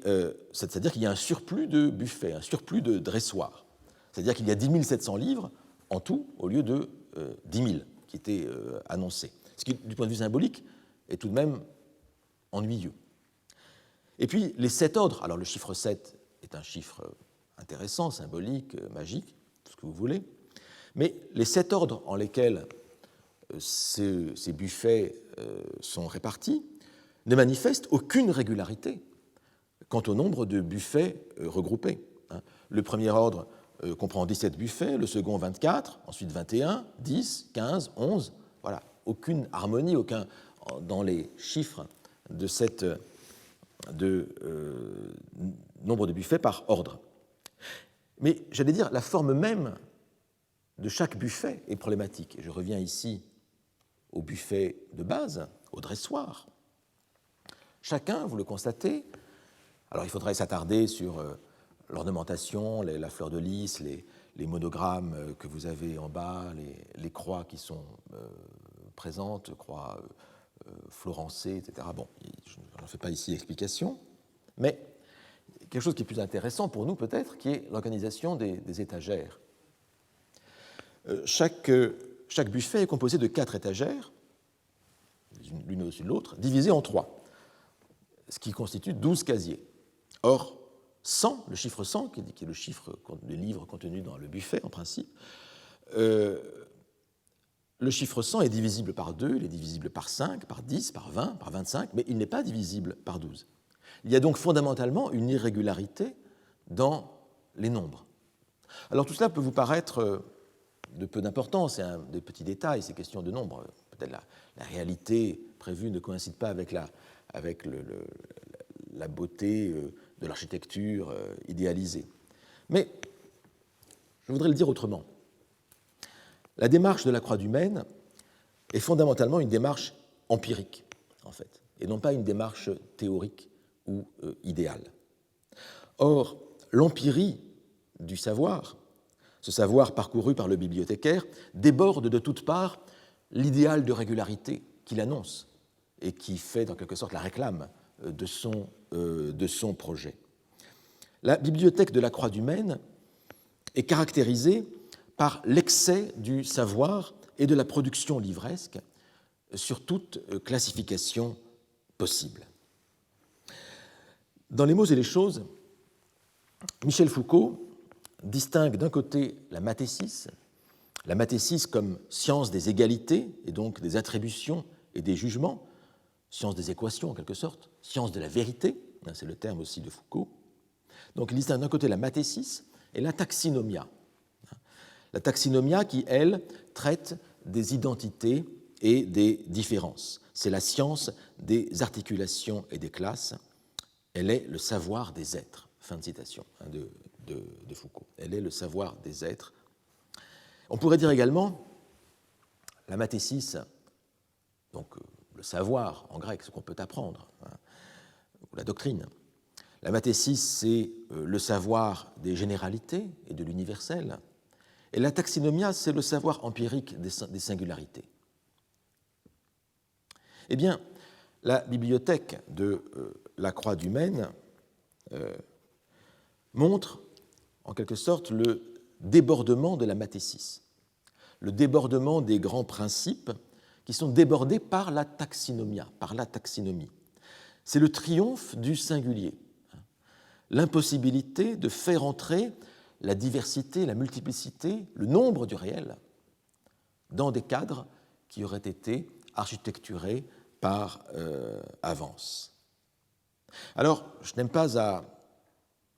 S1: c'est-à-dire qu'il y a un surplus de buffets, un surplus de dressoirs. C'est-à-dire qu'il y a 10 700 livres en tout, au lieu de 10 000 qui étaient annoncés. Ce qui, du point de vue symbolique, est tout de même ennuyeux. Et puis, les 7 ordres. Alors, le chiffre 7 est un chiffre intéressant, symbolique, magique, tout ce que vous voulez. Mais les 7 ordres en lesquels ces buffets sont répartis ne manifestent aucune régularité quant au nombre de buffets regroupés. Le premier ordre comprend 17 buffets, le second 24, ensuite 21, 10, 15, 11. Voilà, aucune harmonie, aucun dans les chiffres de cette nombre de buffets par ordre. Mais j'allais dire, la forme même de chaque buffet est problématique. Et je reviens ici au buffet de base, au dressoir. Chacun, vous le constatez, alors il faudrait s'attarder sur l'ornementation, la fleur de lys, les monogrammes que vous avez en bas, les croix qui sont présentes, croix florencées, etc. Bon, je n'en fais pas ici explication, mais quelque chose qui est plus intéressant pour nous peut-être, qui est l'organisation des étagères. Chaque buffet est composé de 4 étagères, l'une au-dessus de l'autre, divisées en 3, ce qui constitue 12 casiers. Or, 100, le chiffre 100, qui est le chiffre de livres contenu dans le buffet en principe, le chiffre 100 est divisible par 2, il est divisible par 5, par 10, par 20, par 25, mais il n'est pas divisible par 12. Il y a donc fondamentalement une irrégularité dans les nombres. Alors tout cela peut vous paraître de peu d'importance, c'est des petits détails, ces questions de nombre. Peut-être la réalité prévue ne coïncide pas avec la beauté de l'architecture idéalisée. Mais je voudrais le dire autrement. La démarche de la croix du Maine est fondamentalement une démarche empirique, en fait, et non pas une démarche théorique ou idéale. Or, l'empirie du savoir, ce savoir parcouru par le bibliothécaire, déborde de toutes parts l'idéal de régularité qu'il annonce et qui fait en quelque sorte la réclame de son projet. La bibliothèque de la Croix du Maine est caractérisée par l'excès du savoir et de la production livresque sur toute classification possible. Dans Les mots et les choses, Michel Foucault distingue d'un côté la mathésis comme science des égalités et donc des attributions et des jugements, science des équations en quelque sorte, science de la vérité, c'est le terme aussi de Foucault. Donc il distingue d'un côté la mathésis et la taxinomia. La taxinomia qui, elle, traite des identités et des différences. c'est la science des articulations et des classes. Elle est le savoir des êtres. Fin de citation de Foucault. Elle est le savoir des êtres. On pourrait dire également la mathésis, donc le savoir en grec, ce qu'on peut apprendre, ou la doctrine. La mathésis, c'est le savoir des généralités et de l'universel. Et la taxinomia, c'est le savoir empirique des singularités. Eh bien, la bibliothèque de la Croix du Maine montre, en quelque sorte, le débordement de la mathésis, le débordement des grands principes qui sont débordés par la taxinomia, par la taxinomie. C'est le triomphe du singulier, l'impossibilité de faire entrer la diversité, la multiplicité, le nombre du réel dans des cadres qui auraient été architecturés par avance. Alors, je n'aime pas à...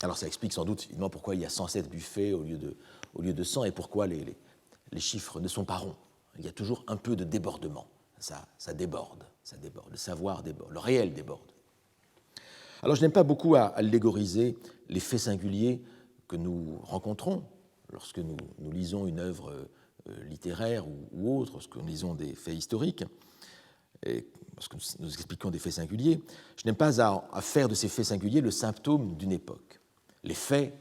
S1: Alors, ça explique sans doute évidemment pourquoi il y a 107 buffets au lieu de 100 et pourquoi les chiffres ne sont pas ronds. Il y a toujours un peu de débordement. Ça déborde, le savoir déborde, le réel déborde. Alors, je n'aime pas beaucoup à allégoriser les faits singuliers que nous rencontrons lorsque nous lisons une œuvre littéraire ou autre, lorsque nous lisons des faits historiques, et lorsque nous expliquons des faits singuliers. Je n'aime pas à faire de ces faits singuliers le symptôme d'une époque. Les faits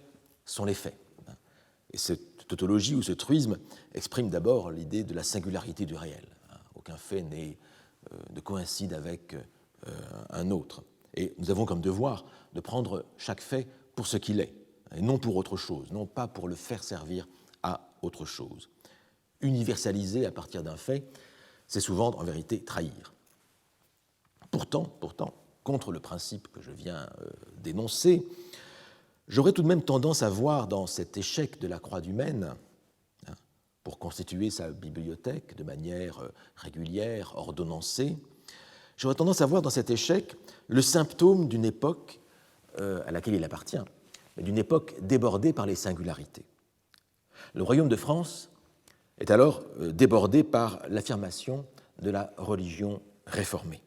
S1: sont les faits. Et cette tautologie ou ce truisme exprime d'abord l'idée de la singularité du réel. Aucun fait ne coïncide avec un autre. Et nous avons comme devoir de prendre chaque fait pour ce qu'il est, et non pour autre chose, non pas pour le faire servir à autre chose. Universaliser à partir d'un fait, c'est souvent en vérité trahir. Pourtant, contre le principe que je viens d'énoncer, j'aurais tout de même tendance à voir dans cet échec de la Croix du Maine, pour constituer sa bibliothèque de manière régulière, ordonnancée, j'aurais tendance à voir dans cet échec le symptôme d'une époque à laquelle il appartient, mais d'une époque débordée par les singularités. Le royaume de France est alors débordé par l'affirmation de la religion réformée.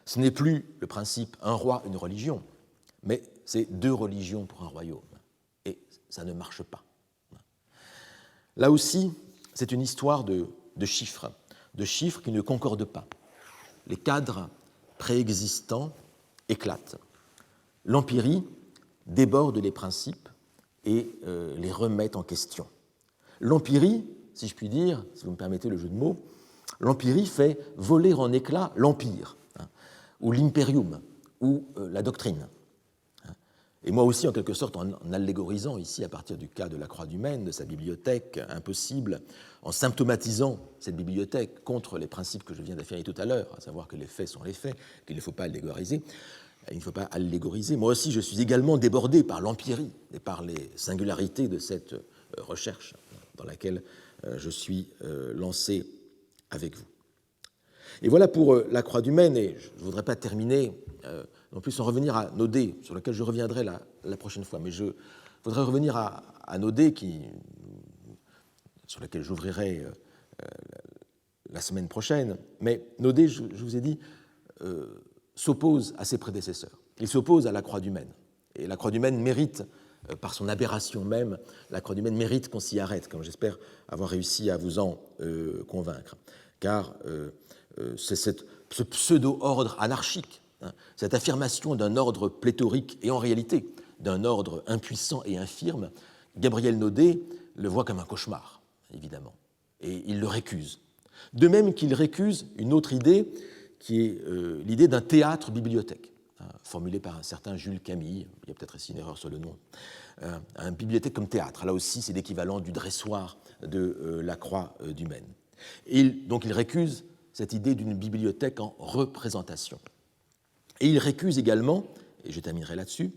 S1: Ce n'est plus le principe un roi, une religion, mais c'est deux religions pour un royaume. Et ça ne marche pas. Là aussi, c'est une histoire de chiffres qui ne concordent pas. Les cadres préexistants éclatent. L'empirie déborde les principes et les remet en question. L'empirie, si je puis dire, si vous me permettez le jeu de mots, l'empirie fait voler en éclats l'empire, ou l'imperium, ou la doctrine. Et moi aussi, en quelque sorte, en allégorisant ici, à partir du cas de la Croix du Maine, de sa bibliothèque impossible, en symptomatisant cette bibliothèque contre les principes que je viens d'affirmer tout à l'heure, à savoir que les faits sont les faits, qu'il ne faut pas allégoriser, moi aussi je suis également débordé par l'empirie et par les singularités de cette recherche dans laquelle je suis lancé avec vous. Et voilà pour la Croix du Maine, et je ne voudrais pas terminer non plus sans revenir à Naudet, sur lequel je reviendrai la prochaine fois, mais je voudrais revenir à Naudet, sur lequel j'ouvrirai la semaine prochaine. Mais Naudet, je vous ai dit, s'oppose à ses prédécesseurs. Il s'oppose à la Croix du Maine. Et la Croix du Maine mérite, par son aberration même, la Croix du Maine mérite qu'on s'y arrête, comme j'espère avoir réussi à vous en convaincre. Car c'est ce pseudo-ordre anarchique, cette affirmation d'un ordre pléthorique et en réalité d'un ordre impuissant et infirme, Gabriel Naudet le voit comme un cauchemar, évidemment, et il le récuse. De même qu'il récuse une autre idée qui est l'idée d'un théâtre-bibliothèque, formulée par un certain Jules Camille, il y a peut-être ici une erreur sur le nom, un bibliothèque comme théâtre. Là aussi, c'est l'équivalent du dressoir de la Croix du Maine. Donc il récuse cette idée d'une bibliothèque en représentation. Et il récuse également, et je terminerai là-dessus,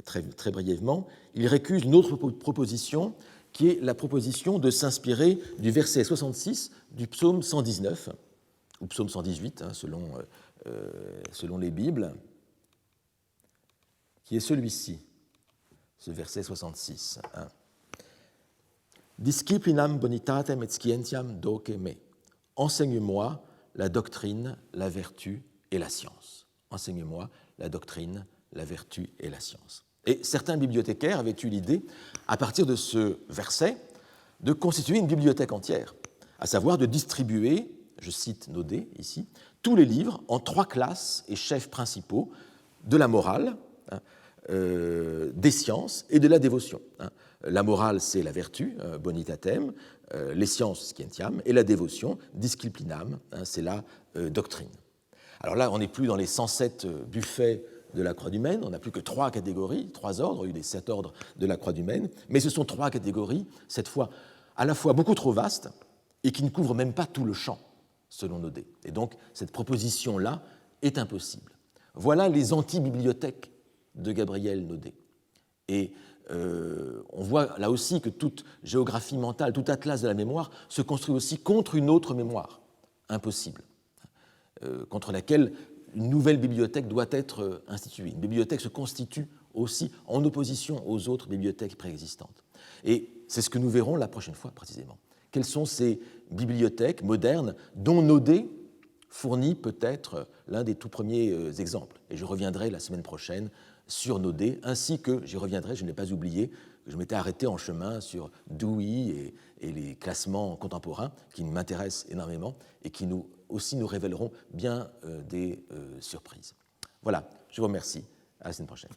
S1: très, très brièvement, il récuse une autre proposition qui est la proposition de s'inspirer du verset 66 du psaume 119, ou psaume 118, selon les Bibles, qui est celui-ci, ce verset 66. Disciplinam bonitatem et scientiam doce me. Enseigne-moi la doctrine, la vertu et la science. Enseigne-moi la doctrine, la vertu et la science. Et certains bibliothécaires avaient eu l'idée, à partir de ce verset, de constituer une bibliothèque entière, à savoir de distribuer, je cite Naudet ici, tous les livres en 3 classes et chefs principaux de la morale, des sciences et de la dévotion. La morale, c'est la vertu, bonitatem, les sciences, scientiam, et la dévotion, disciplinam, c'est la doctrine. Alors là, on n'est plus dans les 107 buffets de la Croix du Maine, on n'a plus que 3 catégories, 3 ordres, il y a eu les 7 ordres de la Croix du Maine, mais ce sont 3 catégories, cette fois à la fois beaucoup trop vastes et qui ne couvrent même pas tout le champ, selon Naudet. Et donc, cette proposition-là est impossible. Voilà les anti-bibliothèques de Gabriel Naudet. Et on voit là aussi que toute géographie mentale, tout atlas de la mémoire se construit aussi contre une autre mémoire, impossible, contre laquelle une nouvelle bibliothèque doit être instituée. Une bibliothèque se constitue aussi en opposition aux autres bibliothèques préexistantes. Et c'est ce que nous verrons la prochaine fois précisément. Quelles sont ces bibliothèques modernes dont Naudet fournit peut-être l'un des tout premiers exemples. Et je reviendrai la semaine prochaine sur Naudet, ainsi que, j'y reviendrai, je n'ai pas oublié, que je m'étais arrêté en chemin sur Dewey et les classements contemporains qui m'intéressent énormément et qui aussi nous révéleront bien des surprises. Voilà, je vous remercie. À la semaine prochaine.